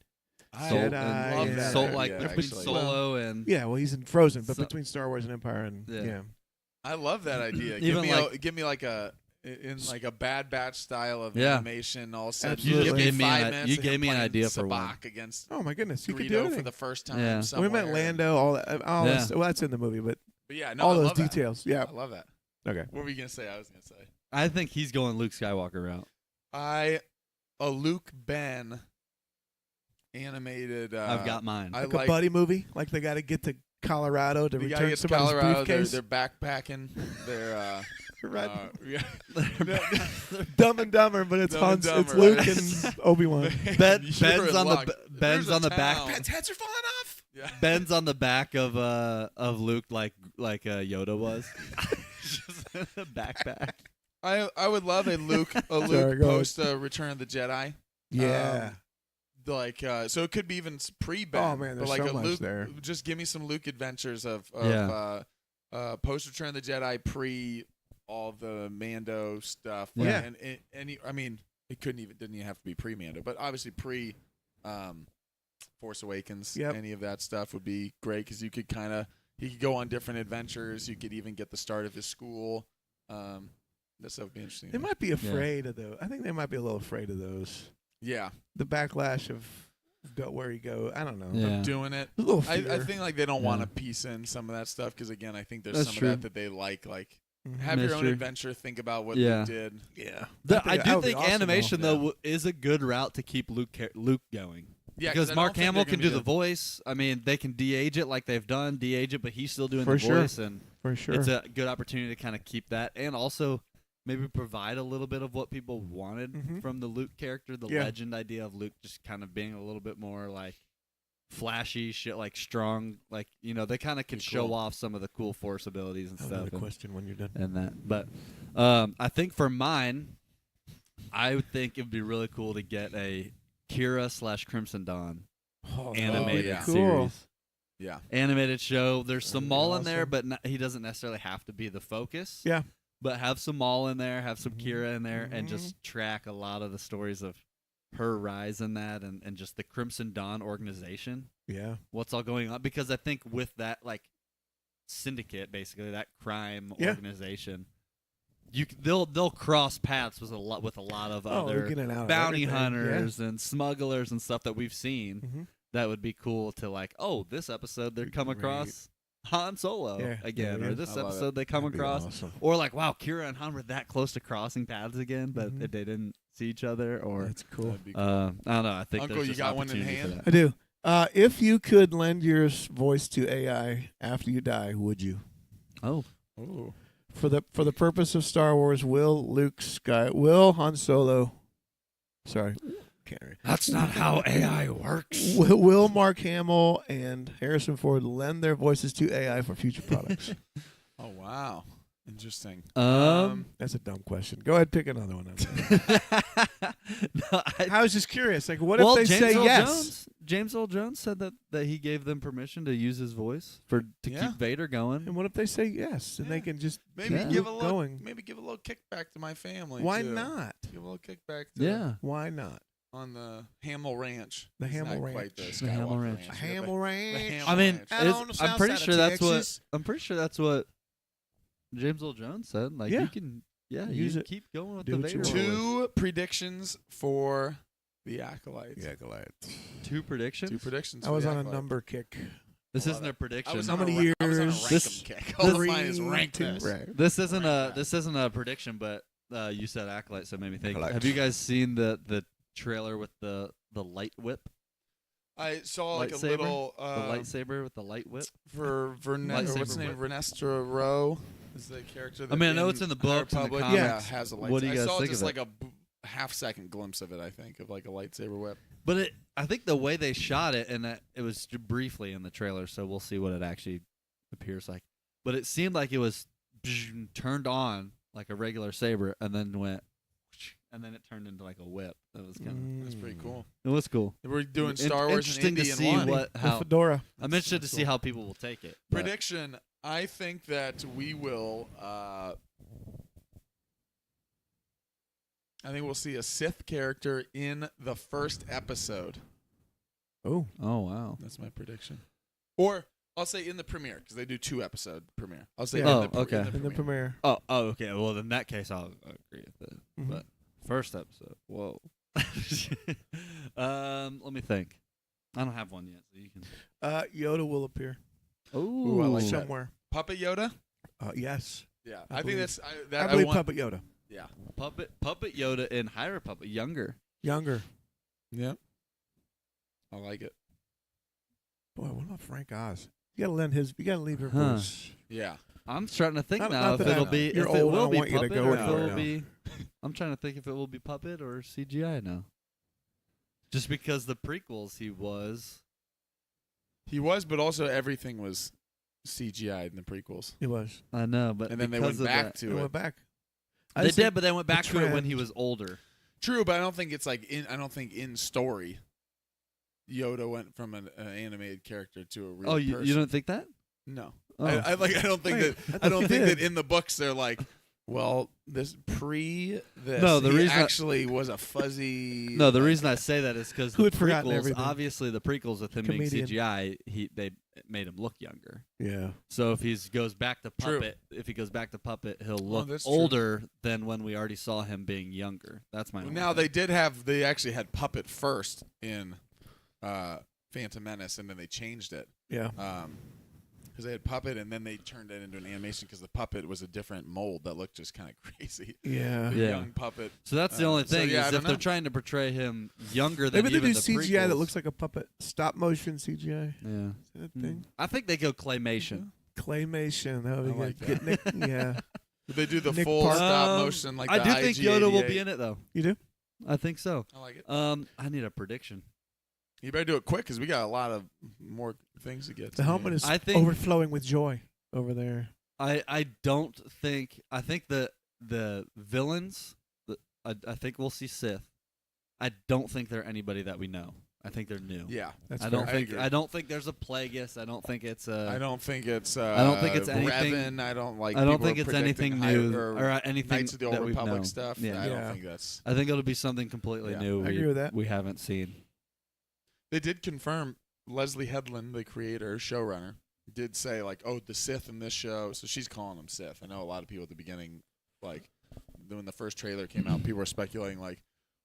I Soul, Jedi, and, love yeah. that. Soul, idea, like between actually. Solo and yeah, well, he's in Frozen, but So- between Star Wars and Empire and Yeah. yeah. I love that idea. Even Give me like a Bad Batch style of Yeah. animation. All of a sudden, Absolutely. you You give gave me me 5 an- minutes. you of gave him me an playing idea for one. Sabacc against Oh my goodness, you could do Greedo anything. for the first time. Yeah. We somewhere. met Lando, all that. All Yeah. that's, well, that's in the movie, but But yeah, no, all I those love that. details. Yeah. I love that. Okay. What were you gonna say? I was gonna say I think he's going Luke Skywalker route. a Luke Ben animated. I've got mine. I Like like a buddy movie, like they got to get to Colorado to we gotta return get to somebody's Colorado. briefcase. They're backpacking. They're Right. yeah. Dumb and Dumber, but it's Dumb and Hans, it's Dumber, Luke right? and Obi-Wan. Ben's You're in on the luck. Ben's There's a on the back. town. Heads are falling off. Yeah. Ben's on the back of Luke like Yoda was. Just in a backpack. I would love a Luke Sorry, go ahead. post Return of the Jedi. Yeah. Like so it could be even pre Ben. Oh, man, but there's like so a much Luke, there. Just give me some Luke adventures of Yeah. post Return of the Jedi, pre all the Mando stuff. Yeah. and I mean it didn't even have to be pre Mando, but obviously pre Force Awakens. Yep. Any of that stuff would be great because he could go on different adventures. You could even get the start of his school. That stuff would be interesting. They might be afraid of those. I think they might be a little afraid of those. Yeah, The backlash of go where you go. I don't know. Yeah. doing it. A little I fear. think like they don't Yeah. want to piece in some of that stuff because again, I think there's That's some true. of that they like. Like Mhm. have your That's own true. adventure. Think about what Yeah. Luke did. Yeah. I that do would be think awesome, animation though. though is a good route to keep Luke going. Yeah, Because I Mark don't think Hamill they're can gonna do be the voice. I mean, they can de-age it like they've done, de-age it, but he's still doing For the sure. voice, and For sure. it's a good opportunity to kind of keep that, and also maybe provide a little bit of what people wanted Mhm. from the Luke character, the Yeah. legend idea of Luke just kind of being a little bit more like flashy shit, like strong, like they kind of can Be show cool. off some of the cool Force abilities and Have another stuff. and- question when you're done. and that. But I think for mine, I would think it would be really cool to get a Kira / Crimson Dawn Oh, animated yeah. Cool. series. Yeah, Animated show. There's some That'd be Maul in there, awesome. but he doesn't necessarily have to be the focus. Yeah. But have some Maul in there, have some Mhm. Kira in there, and Mhm. just track a lot of the stories of her rise in that and just the Crimson Dawn organization. Yeah. What's all going on? Because I think with that, like, syndicate, basically, that crime Yeah. organization, they'll cross paths with a lot of Oh, other in and out of bounty everything. hunters and smugglers and stuff that we've seen. Yeah. Mhm. That would be cool to like, oh, this episode they come Right. across Han Solo Yeah, again, yeah, or yeah. this I love episode they come That'd be across, awesome. or like, wow, Kira and Han were that close to crossing paths again, but Mhm. they didn't see each other, or That's cool. That'd be cool. I don't know. I think Uncle, there's you just got one in opportunity for hand? that. I do. If you could lend your voice to AI after you die, would you? Oh, Ooh. For the purpose of Star Wars, will Han Solo? Sorry, can't read. that's not how AI works. Will Mark Hamill and Harrison Ford lend their voices to AI for future products? Oh wow, interesting. That's a dumb question. Go ahead, pick another one. no, I was just curious. Like, what well, if they James say Earl yes? Jones, James Earl Jones said that he gave them permission to use his voice to Yeah. keep Vader going. And what if they say yes? And they Yeah. can just Maybe Yeah. give a keep little, going. maybe give a little kickback to my family. Why too. not? Give a little kickback. To Yeah. Why not? on the Hamel Ranch. The It's Hamel not Ranch. Quite the, The Hamel Skywalker Ranch. Ranch. Hamel The Ranch. Hamel I mean, Ranch. Out on the I'm south pretty side sure of that's Texas. what I'm pretty sure that's what James Earl Jones said. Like Yeah. you can Yeah, Use you it. keep going with Do the what you Vader want. Wars. 2 predictions for the Acolytes. Two predictions. 2 predictions. I for was the on a Acolyte. number kick. This love isn't a it. prediction. I was How on a many I was on a years? rankum kick. All of mine is rank this. This isn't Rank a that. this isn't a prediction, but you said Acolyte, so it made me think. Acolyte. Have you guys seen the trailer with the light whip, I saw like a Lightsaber? little the lightsaber with the light whip? for Lightsaber what's her name? whip. Vernestra Rowe is the character. That I mean, I know it's in the High books and the Republic, comics. Yeah, has a lightsaber. What do you I guys saw think just of like it? a half-second glimpse of it. I think of like a lightsaber whip. But I think the way they shot it, and it was briefly in the trailer, so we'll see what it actually appears like. But it seemed like it was turned on like a regular saber, and then went, and then it turned into like a whip. That was kind That's pretty cool. of. It was cool. We're doing In- Star Wars and interesting Indy to in see one. what The how. fedora. I'm interested to That's see cool. how people will take it. but- Prediction. I think that we will. I think we'll see a Sith character in the first episode. Oh, Oh wow. That's my prediction. Or I'll say in the premiere because they do 2-episode premiere. I'll say Yeah. in the, Oh, okay. in the in the premiere. premiere. Oh, okay. Well, in that case, I'll agree with that. Mhm. But first episode, whoa. Let me think. I don't have one yet, so you can. Yoda will appear Ooh, I like that. somewhere. Puppet Yoda. Yes, Yeah, I I, think believe- that's. I believe want, Puppet Yoda. Yeah. Puppet Yoda in High Republic, younger. Younger. Yeah. I like it. Boy, what about Frank Oz? You gotta lend his. You gotta leave her Huh. voice. Yeah. I'm starting to think Not- now not if that it'll I- be you're if it old, I will don't be want you to puppet go or if anywhere it will now. be. I'm trying to think if it will be puppet or CGI now. Just because the prequels he was. He was, but also everything was CGI in the prequels, He was. I know, but and then they because went of back that- He to it. went back. They did, but they went back to it when trend- he was older. True, but I don't think it's like in. I don't think in story, Yoda went from an animated character to a real. Oh, person. you don't think that? No, Oh. I don't think Wait, that. I I don't thought think you that did. in the books they're like, well, this this. No, the he reason I- actually was a fuzzy. No, the reason I say that is because Who the had forgotten prequels, everything? obviously the prequels with him Comedian. being CGI, they made him look younger. Yeah. So if he goes back to True. puppet, he'll look that's true. older than when we already saw him being younger. That's my. only Now thing. they actually had puppet first in Phantom Menace, and then they changed it. Yeah. Because they had puppet, and then they turned it into an animation because the puppet was a different mold that looked just kind of crazy. Yeah. The Yeah. young puppet. So that's the only so thing yeah, I is don't if they're know. trying to portray him younger than Maybe they even do the CGI that prequels. looks like a puppet. Stop motion CGI. Yeah. Is that a thing? I think they go claymation. Claymation. That would be I like good. Get Nick, yeah. Did they do the Nick full Park. stop motion like I the do think Yoda will IG-88? be in it though. You do? I think so. I like it. I need a prediction. You better do it quick because we got a lot of more things to get to. The helmet is I think- overflowing with joy over there. I don't think I think the villains I think we'll see Sith. I don't think they're anybody that we know. I think they're new. Yeah. That's I don't fair. I think agree. I don't think there's a Plagueis. I don't think it's I don't think it's. I don't think it's anything- Revan. I don't like. I don't people think are it's predicting anything high- new or anything Knights of the that Old we've Republic known. stuff. Yeah. I Yeah. don't think that's. I think it'll be something completely Yeah. new. I agree with that. We haven't seen. They did confirm Leslie Headland, the creator, showrunner, did say like, "Oh, the Sith in this show." So she's calling them Sith. I know a lot of people at the beginning, like when the first trailer came out, people were speculating like,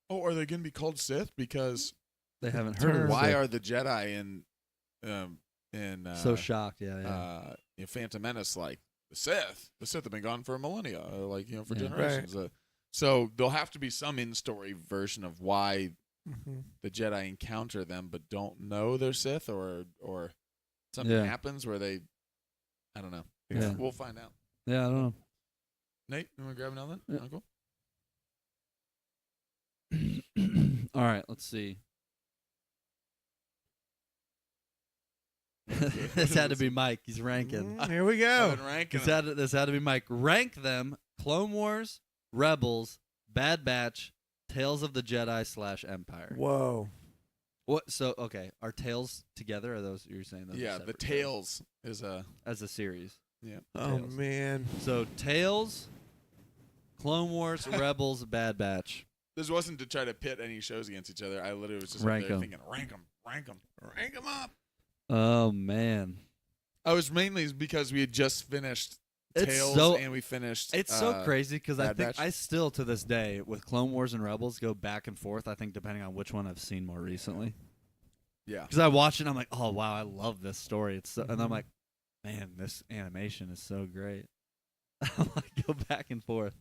"Oh, are they going to be called Sith?" Because They haven't heard of why it. are the Jedi in So shocked, yeah. in Phantom Menace like the Sith? The Sith have been gone for a millennia, or like for Yeah. generations. So there'll have to be some in-story version of why Mhm. the Jedi encounter them but don't know they're Sith, or something Yeah. happens where they, I don't know. Yeah. We'll find out. Yeah, I don't Nate, you want to grab another one? Yeah. Uncle? know. All right, let's see. This had to be Mike. He's ranking. Here we I've go. been ranking This had to be Mike. Rank them: Clone Wars, Rebels, Bad Batch, Tales of the Jedi / Empire. Whoa. What? So okay, are Tales together? Or are those you're saying? Those are Yeah, the separate shows? Tales is a as a series. Oh Tails. man. So Tales, Clone Wars, Rebels, Bad Batch. This wasn't to try to pit any shows against each other. I literally was just Rank up there 'em. thinking, rank them up. Oh man. I was mainly because we had just finished It's Tales, so and we finished. It's so crazy because I Bad think Batch. I still to this day with Clone Wars and Rebels go back and forth. I think depending on which one I've seen more recently. Yeah. Because I watch it, and I'm like, oh wow, I love this story. It's so, and I'm Mhm. like, man, this animation is so great. I'm like, go back and forth.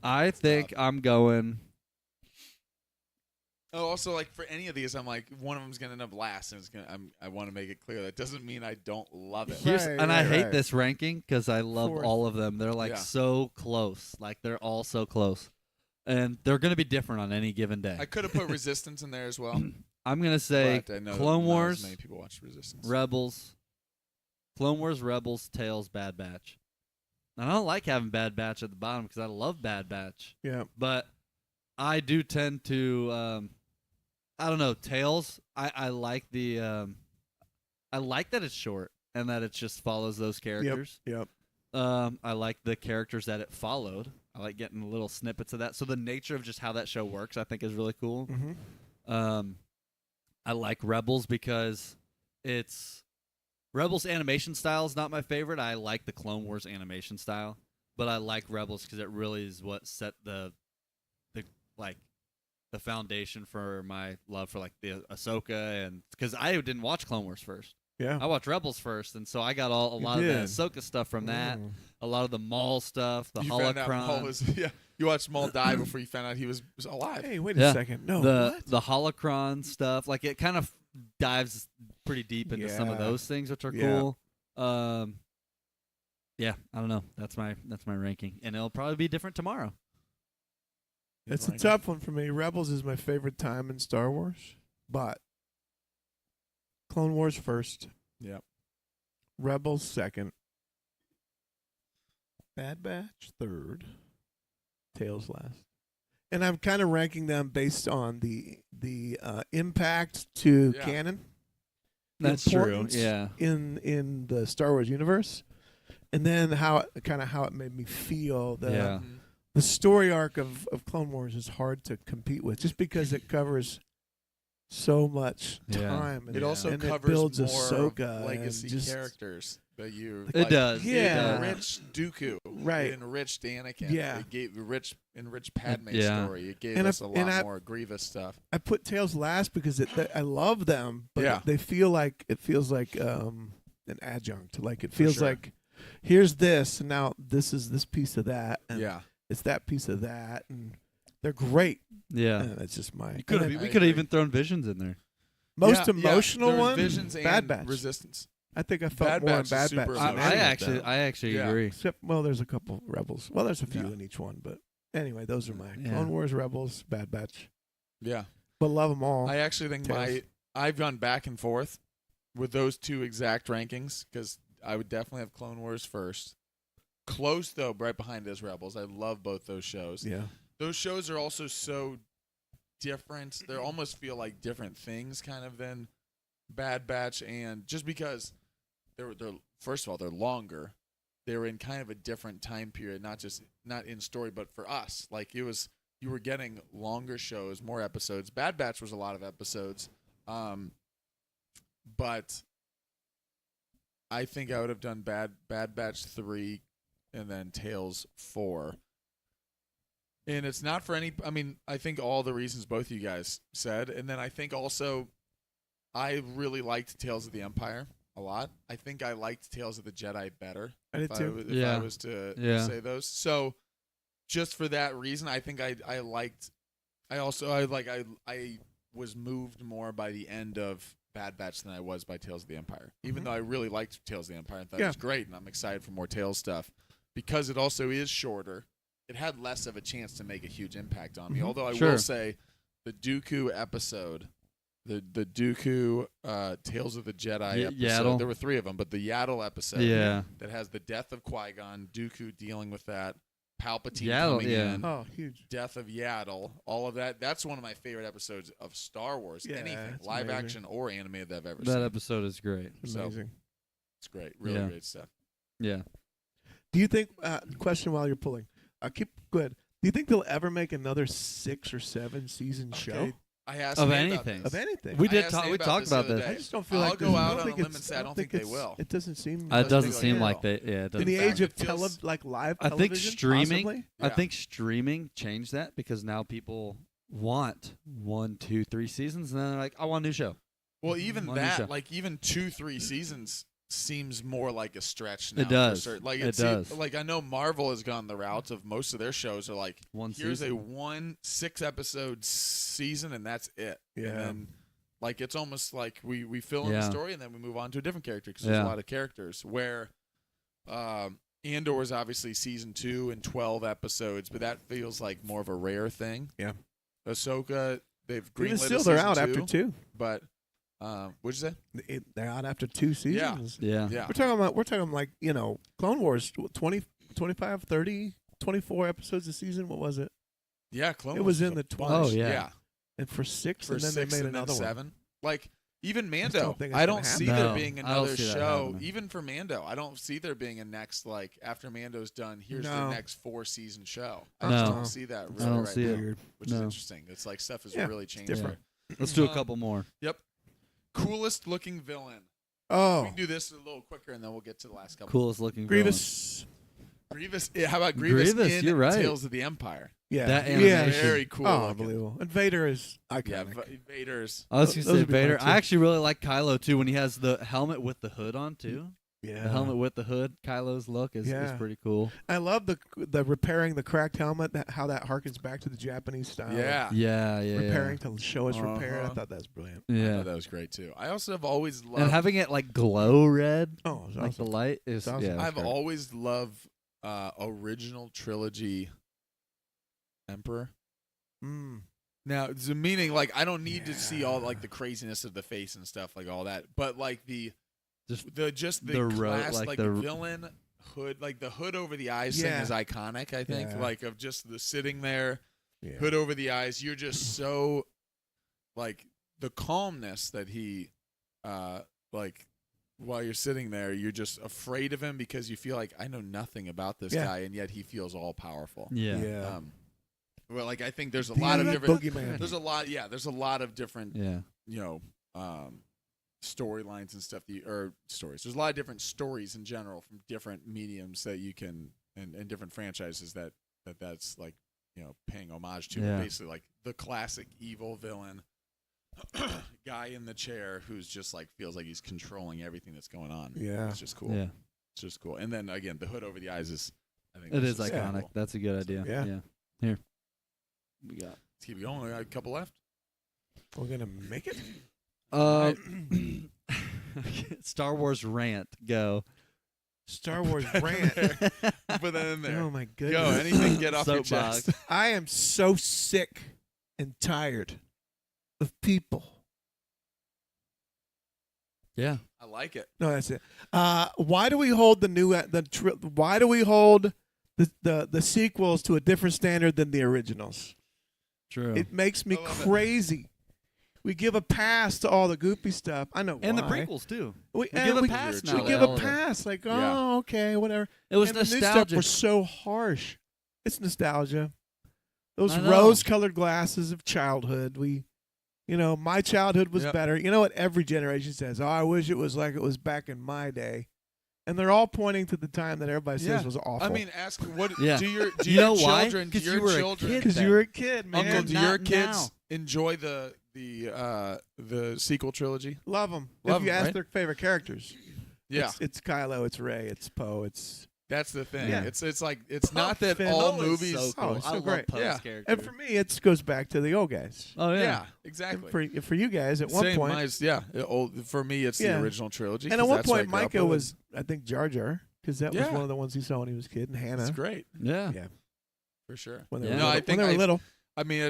I think I'm going. Oh, also, like for any of these, I'm like one of them's gonna end up last, and it's gonna. I want to make it clear that doesn't mean I don't love it. Yeah. And I hate right. this ranking because I love Fourth. all of them. They're like Yeah. so close. Like they're all so close, and they're gonna be different on any given day. I could have put Resistance in there as well. I'm gonna say but I know Clone not Wars, As many people watch Resistance. Rebels, Clone Wars, Rebels, Tales, Bad Batch. And I don't like having Bad Batch at the bottom because I love Bad Batch, Yeah. but I do tend to. I don't know, Tales. I like the. I like that it's short and that it just follows those characters. Yep. I like the characters that it followed. I like getting little snippets of that. So the nature of just how that show works, I think, is really cool. Mm-hmm. I like Rebels because it's Rebels animation style is not my favorite. I like the Clone Wars animation style, but I like Rebels because it really is what set the foundation for my love for like the Ahsoka, and because I didn't watch Clone Wars first. Yeah. I watched Rebels first, and so I got a You lot of the did. Ahsoka stuff from that, Mm. a lot of the Maul stuff, the You found out Maul holocron, was You watched Maul die before you found out he was alive. Hey, wait Yeah. a second. No. what? the holocron stuff. Like it kind of dives pretty deep into some of Yeah. those things, which are Yeah. cool. Yeah, I don't know. That's my ranking, and it'll probably be different tomorrow. It's a tough one for me. Rebels is my favorite time in Star Wars, but Clone Wars first, Yep. Rebels second, Bad Batch third, Tales last. And I'm kind of ranking them based on the impact to Yeah. canon. That's importance true. Yeah. In the Star Wars universe, and then how it made me feel. Yeah. Mhm. The story arc of Clone Wars is hard to compete with, just because it covers so much Yeah. time. And It also and covers it builds more Ahsoka of legacy and just, characters that you. It does. Yeah. It enriched Dooku. Right. It enriched Anakin. Yeah. It gave enriched Padme's Yeah. story. It gave And us I- a and lot I- more Grievous stuff. I put Tales last because I love them, but Yeah. they feel like an adjunct. Like it feels sure. like here's this, and now this is this piece of that, and Yeah. it's that piece of that, and they're great. Yeah. And it's just my You could and have. then We could have agree. even thrown Visions in there. most Yeah, emotional there was one. Visions Bad and Batch. Resistance. I think I felt Bad more Batch on is Bad super Batch. emotional. than I any of actually, them. I actually Yeah. agree. Except, well, there's a couple Rebels. Well, there's a few Yeah. in each one, but anyway, those are my Yeah. Clone Wars, Rebels, Bad Batch. Yeah. But love them all. I actually think Tales. I've gone back and forth with those two exact rankings because I would definitely have Clone Wars first. Close though, right behind is Rebels. I love both those shows. Yeah. Those shows are also so different. They almost feel like different things, kind of than Bad Batch, and just because they're first of all they're longer. They're in kind of a different time period, not in story, but for us, like you were getting longer shows, more episodes. Bad Batch was a lot of episodes, but I think I would have done Bad Batch 3 and then Tales 4. And it's not for any. I mean, I think all the reasons both of you guys said, and then I think also I really liked Tales of the Empire a lot. I think I liked Tales of the Jedi better. I did too. If Yeah. I was to Yeah. say those. So just for that reason, I think I liked. I was moved more by the end of Bad Batch than I was by Tales of the Empire. Even Mhm. though I really liked Tales of the Empire and thought Yeah. it was great, and I'm excited for more Tales stuff because it also is shorter. It had less of a chance to make a huge impact on me. Mhm. Although I Sure. will say, the Dooku episode, the Dooku Tales of the Jedi episode. Yaddle. There were 3 of them, but the Yaddle episode Yeah. that has the death of Qui-Gon, Dooku dealing with that, Palpatine Yaddle, coming yeah. in, Oh, huge. death of Yaddle, all of that. That's one of my favorite episodes of Star Wars. Yeah, Anything, it's live amazing. action or animated that I've ever That seen. episode is great. It's So- amazing. It's great. Really Yeah. great stuff. Yeah. Do you think? Question while you're pulling. Keep good. Do you think they'll ever make another 6 or 7 season show? Okay. I asked Of Nate about anything. this. Of anything. We I did asked talk. Nate We about talked this the about other this. I day. just don't feel I'll like go there's- out I don't on think a limb it's- and say I don't think it's- they will. It doesn't seem. It Doesn't doesn't feel seem like like they they. Yeah, it in doesn't the sound age like of it feels- like live I think television, streaming. possibly? I Yeah. think streaming changed that because now people want 1, 2, 3 seasons, and then they're like, I want a new show. Well, even On your show. that, like even 2-3 seasons seems more like a stretch now. It does. Like It does. Like I know Marvel has gone the route of most of their shows are like, One here's season. a 6-episode season and that's it. Yeah. And then, like it's almost like we fill in the Yeah. story and then we move on to a different character because there's Yeah. a lot of characters. Where Andor is obviously season 2 and 12 episodes, but that feels like more of a rare thing. Yeah. Ahsoka, they've Even greenlit still, a they're season out 2, after 2. But what'd you say? They're out after 2 seasons. Yeah. Yeah. We're talking like, Clone Wars 20, 25, 30, 24 episodes a season. What was it? Yeah, Clone It Wars was in a the bunch. 20s. Oh, yeah. And for 6, For and then 6 they made and then another 7. one. Like even don't Mando, think it's I gonna don't see happen. there No, being I don't another see that show. happening. Even for Mando, I don't see there being a next like after Mando's done. Here's No. the next 4-season show. I No. just don't see that really don't right see now, it. Weird. which is No. interesting. It's like stuff has Yeah, really it's changed. different. Let's do a Um, couple more. Coolest looking villain. We Oh, can do this a little quicker, and then we'll get to the last couple. Coolest looking Grievous. Grievous. Yeah, how about Grievous, Grievous, in you're right. Tales of the Empire? Yeah. That yeah. animation. Very cool. Oh, looking. unbelievable. And Vader is Yeah, iconic. Vader's. I was Those gonna say would be mine, Vader. too. I actually really like Kylo too when he has the helmet with the hood on too. Yeah. The helmet with the hood. Kylo's look is Yeah. pretty cool. I love the repairing the cracked helmet. How that harkens back to the Japanese style. Yeah. Yeah. Repairing to show us repair. I Uh-huh. thought that was brilliant. I Yeah. thought that was great too. I also have always loved. And having it like glow red, Oh, it's like awesome. the light is. awesome. Yeah, I've great. always loved original trilogy Emperor. Mm. Now, it's a meaning like I don't need to see all like the craziness of the face and stuff like all that, but like the Just the the ro- class, like like the- the villain hood, like the hood over the eyes Yeah. thing is iconic. I think Yeah. like of just the sitting there, Yeah. hood over the eyes. You're just so like the calmness that he like while you're sitting there, you're just afraid of him because you feel like I know nothing about this Yeah. guy, and yet he feels all powerful. yeah. Well, like I think there's a lot of The different. boogeyman. There's a lot, yeah. There's a lot of different, Yeah. storylines and stuff. Or stories. There's a lot of different stories in general from different mediums that you can, and different franchises that's like paying homage to. Yeah. Basically, like the classic evil villain guy in the chair who's just like feels like he's controlling everything that's going on. Yeah. It's just cool. Yeah. It's just cool. And then again, the hood over the eyes is. I think It that's is just iconic. cool. That's a good idea. Yeah. Here. We got. Let's keep it going. We got a couple left. We're gonna make it. Star Wars rant. Go. Star Wars rant. Put that in there. Oh my Go. goodness. Anything get off your Soapbox. chest. I am so sick and tired of people. Yeah. I like it. No, that's it. Why do we hold why do we hold the sequels to a different standard than the originals? True. It makes me I love it. crazy. We give a pass to all the goofy stuff. I know and the why. prequels too. We We give a we- pass now. We to give all a of it. pass. Like, oh, Yeah. okay, whatever. It was And the new stuff nostalgic. were so harsh. It's nostalgia. Those I know. rose-colored glasses of childhood. My childhood was Yep. better. You know what every generation says? Oh, I wish it was like it was back in my day. And they're all pointing to the time that everybody says Yeah. was awful. I mean, ask what Yeah. do your You know your why? children? Do 'Cause you your were a children? kid because then. you were a kid, man. Uncle, do Not your kids now. enjoy the sequel trilogy? Love them. Love If you 'em, ask right? their favorite characters, Yeah, it's Kylo, it's Rey, it's Poe, it's that's the thing. Yeah. It's like it's not that Finn. all Poe is movies. So cool. Oh, it's so I love great. Poe's Yeah. character. and for me, it goes back to the old guys. Oh yeah. yeah, And exactly. for you guys, at one Same, point, mine's- yeah. For me, it's Yeah. the original trilogy. and 'cause at one that's what I point, grew up Micah with. was, I think, Jar Jar, because that was Yeah. one of the ones he saw when he was a kid, and Hannah It's great Yeah. Yeah. for sure. when they Yeah. were No, little. I think when they were little. I mean,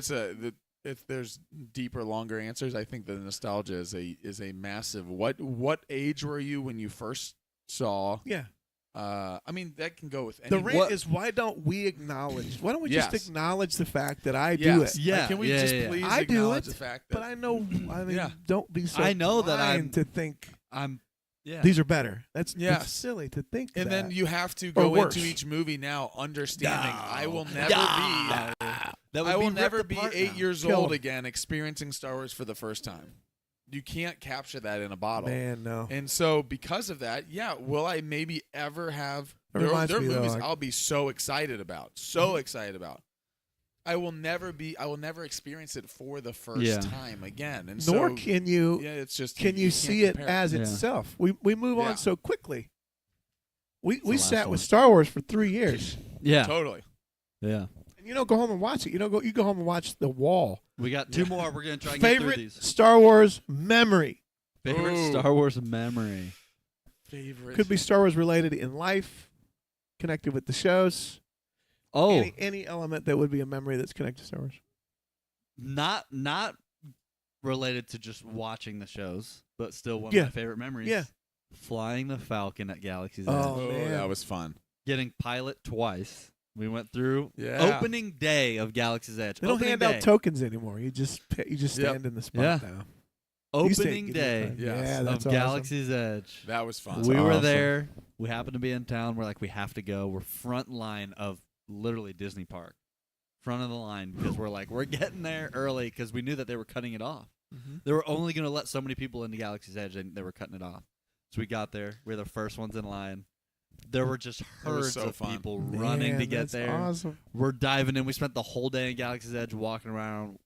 if there's deeper, longer answers, I think the nostalgia is a massive. What age were you when you first saw? Yeah. I mean, that can go with any. The rant is, why don't we acknowledge? Why don't we just Yes. acknowledge the fact that I do Yes. it? Yeah. Like, can we yeah, just yeah. please I do acknowledge it, the fact that But I know, I mean, Yeah. don't be so I know that blind I'm- to think. I'm Yeah. These are better. That's Yes. silly to think And that. then you have to Or go worse. into each movie now understanding I will never That be would I be will ripped never be apart 8 now. years Kill old 'em. again experiencing Star Wars for the first time. You can't capture that in a bottle. Man, no. And so because of that, yeah, will I maybe ever have It there reminds are me, though, movies like- I'll be so excited about. So excited about. I will never experience it for the first Yeah. time again. And Nor so can you yeah, it's just can you can't see it compare. as Yeah. itself. We move Yeah. on so quickly. We the last sat one. with Star Wars for 3 years. Yeah. Totally. Yeah. And you don't go home and watch it. You go home and watch The Wall. We got two more. We're gonna try and get through Favorite these. Star Wars memory. Favorite Ooh. Star Wars memory. Favorite. Could be Star Wars related in life, connected with the shows. Oh, Any element that would be a memory that's connected to Star Wars. not related to just watching the shows, but still one Yeah. of my favorite memories. Yeah. Flying the Falcon at Galaxy's Edge. Oh, Oh, man. that was fun. Getting pilot twice. We went through Yeah. opening day of Galaxy's Edge. They don't opening hand day. out tokens anymore. You just Yep. stand in the spot Yeah. now. Opening Used to give you day time. Yes. Yeah, of that's awesome. Galaxy's Edge. That was fun. We were awesome. there. We happened to be in town. We're like, we have to go. We're front line of literally Disney Park. Front of the line because we're like, we're getting there early because we knew that they were cutting it off. Mhm. They were only going to let so many people into Galaxy's Edge and they were cutting it off. So we got there. We were the first ones in line. There were just was herds so of fun. people running Man, to get that's there. Awesome. We're diving in. We spent the whole day in Galaxy's Edge walking around,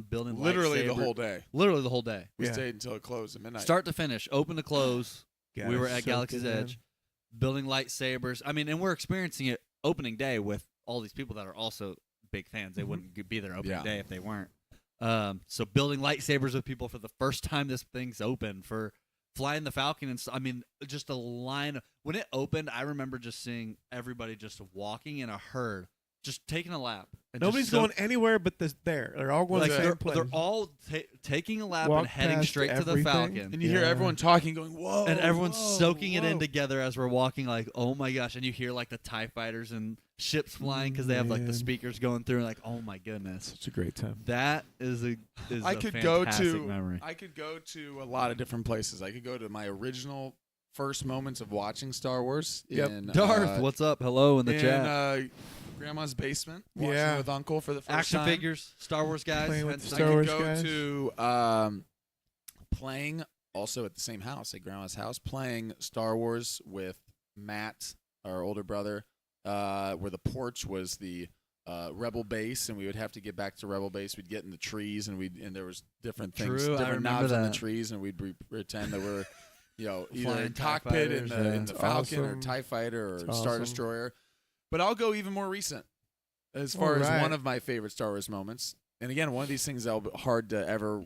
building Literally the lightsaber- whole day. Literally the whole day. We Yeah. stayed until it closed at midnight. Start to finish, open to close. Yeah, we were it's at so Galaxy's good, man. Edge, building lightsabers. I mean, and we're experiencing it opening day with all these people that are also big fans. They Mhm. wouldn't be there opening Yeah. day if they weren't. So building lightsabers with people for the first time this thing's open, for flying the Falcon, and I mean, just a line. When it opened, I remember just seeing everybody just walking in a herd, just taking a lap. And just Nobody's so- going anywhere but there. They're all going like to the they're, same place. they're all taking a lap Walk and heading past straight to the everything. Falcon. and you hear Yeah. everyone talking, going, "Whoa!" And everyone's whoa, soaking it in whoa. together as we're walking, like, oh my gosh. And you hear like the TIE fighters and ships flying because they have like the Man. speakers going through, and like, oh my goodness. Such a great time. That is a I could go fantastic to memory. I could go to a lot of different places. I could go to my original first moments of watching Star Wars. Yep. In, Darth, what's up? Hello in the in chat. Grandma's basement, watching Yeah. with Uncle for the first Action time. figures, Star Wars guys. Playing with and the stuff. Star I Wars could go guys. to playing also at the same house, at Grandma's house, playing Star Wars with Matt, our older brother, where the porch was the Rebel base, and we would have to get back to Rebel base. We'd get in the trees, and there was different things, True, I different remember knobs on the that. trees, and we'd pretend that we're, either Flying TIE cockpit in fighters, the, yeah. in the It's Falcon or awesome. TIE fighter or It's Star awesome. Destroyer. But I'll go even more recent as far as Alright. one of my favorite Star Wars moments. And again, one of these things that'll be hard to ever,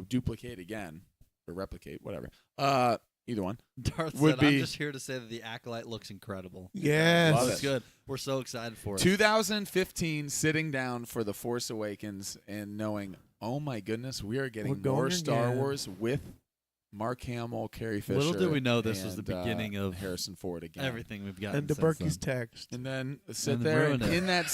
duplicate again or replicate, whatever. Either one. Darth would said, I'm be- just here to say that the Acolyte looks incredible. Yes. Love Looks it. good. We're so excited for it. 2015, sitting down for The Force Awakens and knowing, oh my goodness, we are getting going more Star again. Wars with Mark Hamill, Carrie Fisher. Little did we know this was the and, beginning of Harrison Ford again. Everything we've got. And DeBerkey's text. And then sit And there ruined and it. in that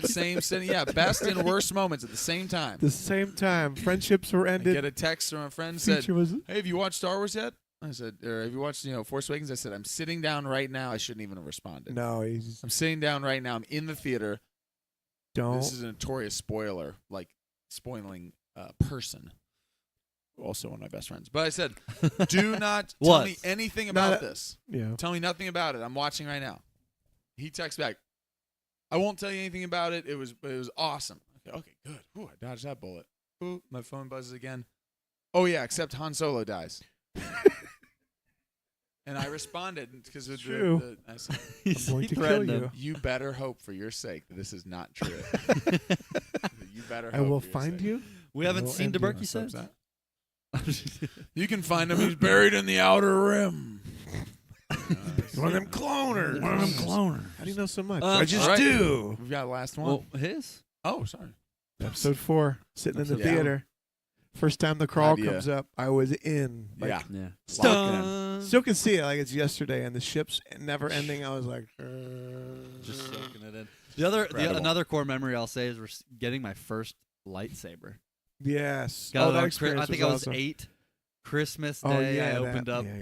same setting, best and worst moments at the same time. The same time, friendships were I ended. get a text from a friend said, Future was "Hey, have you watched Star Wars yet?" I said, "Or have you watched, Force Awakens?" I said, "I'm sitting down right now." I shouldn't even have responded. no. He's I'm sitting down right now. I'm in the theater. don't. This is a notorious spoiler, like spoiling person. Also one of my best friends. But I said, "Do not tell Was. me anything Not about a- this. Yeah. Tell me nothing about it. I'm watching right now." He texts back, "I won't tell you anything about it. It was awesome." Okay, good. Ooh, I dodged that bullet. Ooh, my phone buzzes again. Oh yeah, except Han Solo dies. And I responded because It's true. I said, I'm going He to kill threatened you. him. "You better hope for your sake that this is not true. You better. I hope will for your find sake." you. We haven't Well, seen and you- DeBerkey I'm so since. upset. You can find him. He's buried in the outer rim. One of them cloners. One of them cloners. How do you know so much? I just All right. do. We've got the last one. Well, his. Oh, sorry. Episode 4, sitting in the Yeah. theater. First time the crawl Idea. comes up, I was in. Like, Yeah. Yeah. Locked Still can see it like it's yesterday, and the ship's never ending. I was like, Just soaking it in. The other, Incredible. another core memory I'll say is getting my first lightsaber. yes. Got Oh, it that on experience I think was I was awesome. 8. Christmas Oh Day, yeah, I that- opened up. Yeah,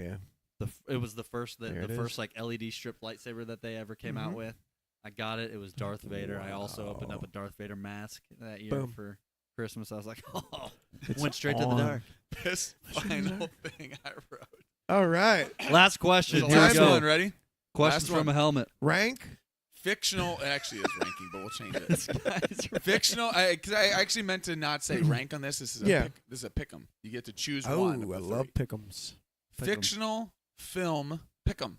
yeah. It was the first There the it first is. like LED strip lightsaber that they ever came out Mhm. with. I got it. It was Darth Vader. I also opened up Wow. a Darth Vader mask that year Boom. for Christmas. I was like, oh, It's went straight to the on. dark. This final thing I wrote. All right, Last question. The Here we last go. one, ready? Questions last from one. a helmet. rank. Fictional. It actually is ranking, but we'll change it. This guy's Fictional. Because I actually meant to not say rank on this. This is a Yeah. pick, this is a pick'em. You get to choose Oh, one. Of I the love three. pick'ems. Fictional film pick'em.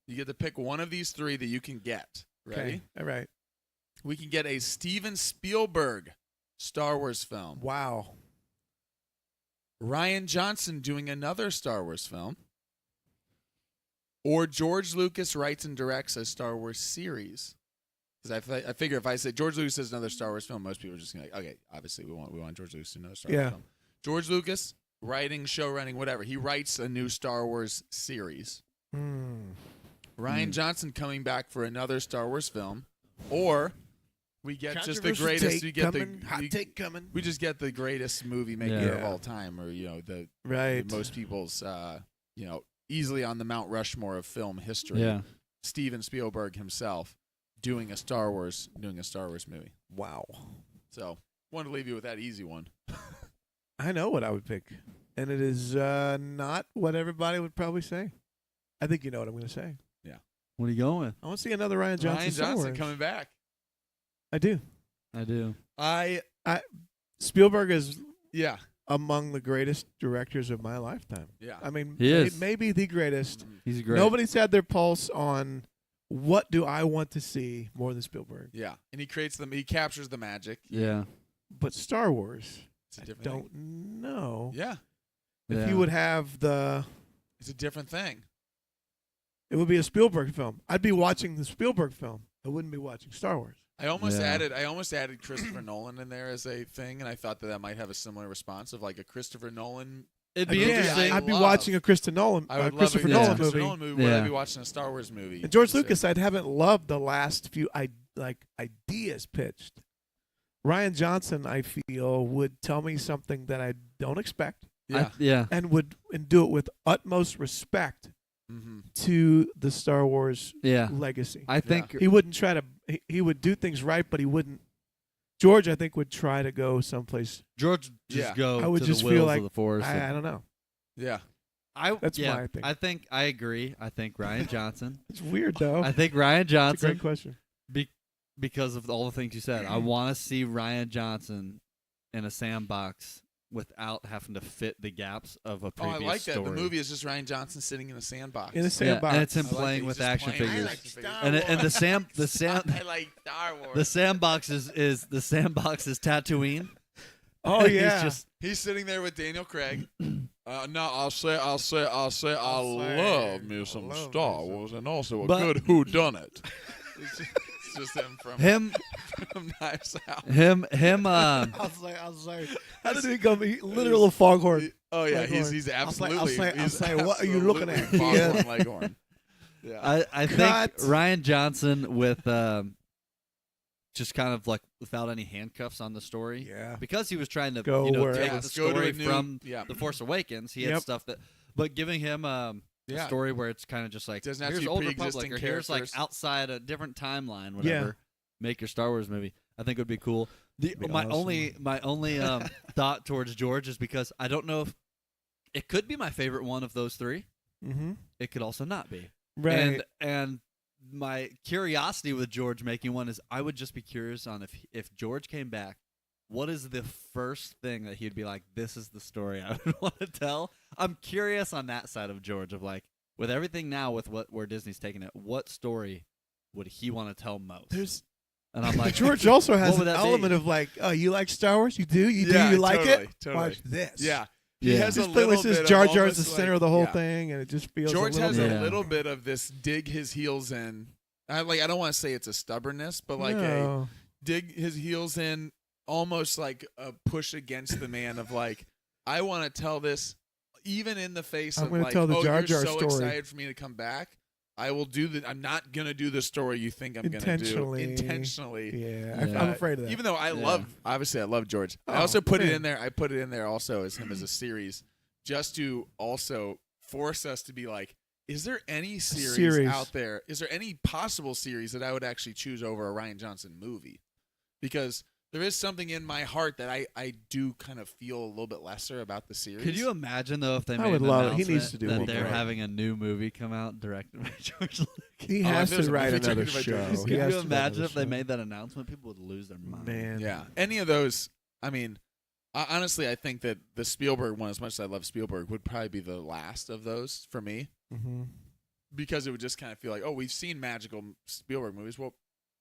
You get to pick one of these three that you can get. Ready? Okay, all right. We can get a Steven Spielberg Star Wars film. Wow. Ryan Johnson doing another Star Wars film. Or George Lucas writes and directs a Star Wars series. Because I figure if I say George Lucas does another Star Wars film, most people are just going to be like, okay, obviously we want George Lucas to do another Star Wars Yeah. film. George Lucas, writing, show running, whatever. He writes a new Star Wars series. Hmm. Ryan Johnson coming back for another Star Wars film. Or we get just the Controversial greatest. take We get coming, hot we, take coming. we just get the greatest movie maker Yeah. of all time, or the Right. most people's easily on the Mount Rushmore of film history. Yeah. Steven Spielberg himself doing a Star Wars movie. Wow. So wanted to leave you with that easy one. I know what I would pick, and it is not what everybody would probably say. I think you know what I'm going to say. What are you going with? I want to see another Ryan Johnson. Ryan Star Johnson Wars. coming back. I do. I do. Spielberg is Yeah. among the greatest directors of my lifetime. Yeah. I mean, He is. maybe the greatest. He's great. Nobody's had their pulse on what do I want to see more than Spielberg. Yeah. And he creates them. He captures the magic. Yeah. But Star Wars, It's a I different don't thing. know Yeah. if Yeah. he would have the. It's a different thing. It would be a Spielberg film. I'd be watching the Spielberg film. I wouldn't be watching Star Wars. I almost Yeah. added Christopher Nolan in there as a thing, and I thought that might have a similar response of like a Christopher Nolan. It'd be Again, interesting. I'd be love- watching a Christopher Nolan I would love Christopher a Nolan Christopher movie. Nolan movie. Would I Yeah. be watching a Star Wars movie? And George So- Lucas, I haven't loved the last few ideas pitched. Ryan Johnson, I feel, would tell me something that I don't expect, Yeah. Yeah. and do it with utmost respect Mm-hmm. to the Star Wars Yeah. legacy. I think He wouldn't try to. He would do things right, but he wouldn't. George, I think, would try to go someplace. George just Yeah. go I would to just the feel wills like of the force. I don't know. Yeah. That's yeah, my thing. I think I agree. I think Ryan Johnson. It's weird though. I think Ryan It's a Johnson great question. because of all the things you said. I want to see Ryan Johnson in a sandbox without having to fit the gaps of a Oh, previous I like that. story. The movie is just Ryan Johnson sitting in a sandbox. In a Yeah, sandbox. and it's him I like playing that with he's just action playing. I figures. like Star and the I like Star Wars. the sandbox is the sandbox is Tatooine. Oh yeah. He's just He's sitting there with Daniel Craig. No, I'll say, I I'll say, love me I some love Star me some- Wars and also a But- good whodunit. It's just him from him Knives Out. him I'll say. How did he come? Literal foghorn. Oh yeah, Leghorn. he's I'll say- absolutely. I'll say, what are you looking at? absolutely Yeah. Foghorn Leghorn. Yeah. I Cut. think Ryan Johnson with just kind of like without any handcuffs on the story. Yeah. Because he was trying to Go take wherever. the Yes, go to story a new- from yeah. The Force Awakens. He had Yep. stuff that, but giving him a Yeah. story where it's kind of just like Doesn't have to here's be Old pre-existing Republic or here's like characters. outside a different timeline, Yeah. whatever. Make your Star Wars movie. I think would be cool. Be my awesome. only thought towards George is because I don't know if it could be my favorite one of those three. Mm-hmm. It could also not be. Right. And my curiosity with George making one is I would just be curious on if George came back, what is the first thing that he'd be like, this is the story I would want to tell? I'm curious on that side of George of like, with everything now with where Disney's taking it, what story would he want to tell most? There's And I'm like, George also has what would an that be? element of like, oh, you like Star Wars? You do? You Yeah, do? You like totally, it? totally. Watch this. Yeah. He Yeah. has a This play little with this bit Jar of Jar is the almost center like- of the whole yeah. thing, and it just feels George a little has bit. a Yeah. little bit of this dig his heels in. I don't want to say it's a stubbornness, but like a No. dig his heels in, almost like a push against the man of like, I want to tell this, even in the face I'm of gonna like, tell the oh, Jar you're Jar so story. excited for me to come back. I will do the. I'm not gonna do the story you think I'm gonna do intentionally. Yeah, Yeah. I'm afraid of that. Even though I Yeah. love, obviously I love George. I Oh, also put it man. in there. I put it in there also as him as a series, just to also force us to be like, is there any series Series. out there? Is there any possible series that I would actually choose over a Rian Johnson movie? Because there is something in my heart that I do kind of feel a little bit lesser about the series. Could you imagine though if they I made would an love it. He announcement needs to do that one they're more. having a new movie come out directed by George Lucas? He Oh, has if there's to a write movie another directed by show. George Lucas. He Could has you to write imagine another if they show. made that announcement? People would lose their mind. Man. Yeah, any of those. I mean, honestly, I think that the Spielberg one, as much as I love Spielberg, would probably be the last of those for me, Mm-hmm. because it would just kind of feel like, oh, we've seen magical Spielberg movies. Well,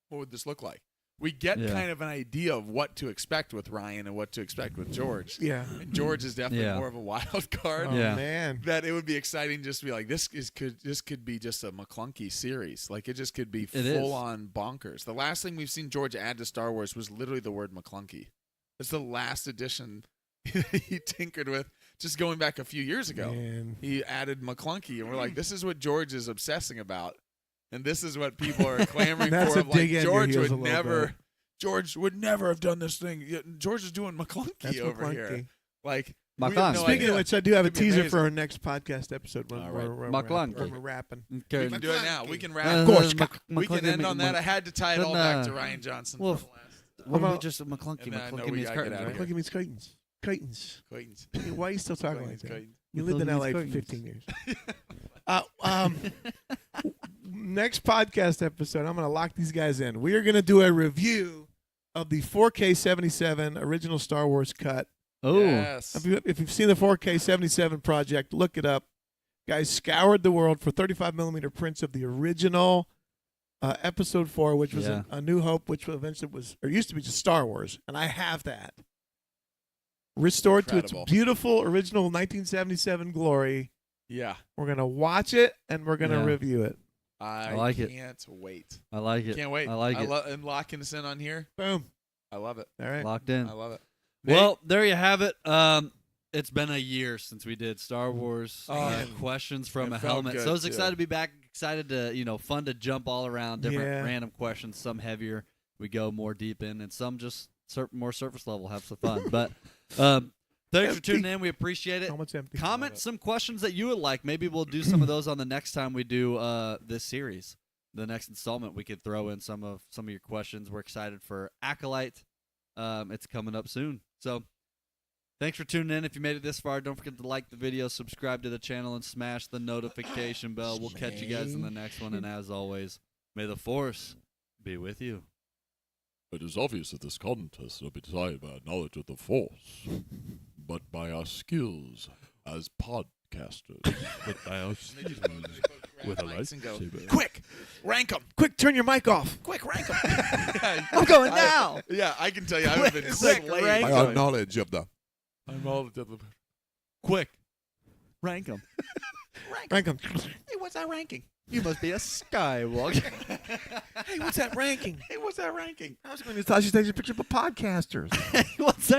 what would this look like? We get Yeah. kind of an idea of what to expect with Ryan and what to expect with George. Yeah. And George is definitely Yeah. more of a wild card. Oh, Yeah. man. That it would be exciting just to be like, this could be just a McClunky series. Like, it just could be It is. full on bonkers. The last thing we've seen George add to Star Wars was literally the word McClunky. It's the last addition he tinkered with just going back a few years ago. Man. He added McClunky, and we're like, this is what George is obsessing about. And this is what people are clamoring That's for. a Of like, dig in your George heels a would little never bit. George would never have done this thing. Yeah, George is doing McClunky That's over McClunky. here. Like, McClunky. we have no Speaking idea. of which, I do have a It'd be teaser amazing. for our next podcast episode. When All we're, right. we're, McClunky. we're rapping. We Okay. can do it now. We can wrap. Uh, course. We can end on that. I had to tie it all back to Ryan Johnson. well, for the last What about- we just McClunky? And then I know McClunky we means gotta get curtains, outta right? here. McClunky means Clayton's. Clayton's. Clayton's. Why are you still talking like Clayton's. that? Clayton. You lived in McClunky LA for means 15 years. Next podcast episode, I'm going to lock these guys in. We are going to do a review of the 4K 77 original Star Wars cut. Oh, Yes. If you've seen the 4K 77 project, look it up. Guys scoured the world for 35mm prints of the original Episode 4, which was Yeah. a New Hope, which eventually was, or used to be just Star Wars, and I have that. Restored Incredible. to its beautiful original 1977 glory. Yeah. We're going to watch it, and we're going to Yeah. review it. I like it. can't wait. I like it. Can't wait. I like it. And locking us in on here. Boom. I love it. All right. Locked in. I love it. Well, there you have it. It's been a year since we did Star Wars Oh, questions from it a felt helmet. good, So I was too. excited to be back. Excited to, fun to jump all around different Yeah. random questions. Some heavier, we go more deep in, and some just more surface level. Have some fun. But thanks for tuning in. We appreciate it. Helmet's empty. Comment some questions that you would like. Maybe we'll do some of those on the next time we do this series. The next installment, we could throw in some of your questions. We're excited for Acolyte. It's coming up soon. So thanks for tuning in. If you made it this far, don't forget to like the video, subscribe to the channel, and smash the notification bell. We'll catch you guys in the next one. And as always, may the Force be with you. It is obvious that this contest will be decided by our knowledge of the Force, but by our skills as podcasters. But by our skills with a lightsaber. Quick, rank them. Quick, turn your mic off. Quick, rank them. I'm going now. Yeah, I can tell you, I've been Quick, slayed. rank By our knowledge of the I'm all the Quick. Rank them. Rank 'em. Hey, what's that ranking? You must be a Skywalker. Hey, what's that ranking? Hey, what's that ranking? I was going to tell you to take a picture of podcasters. What's that?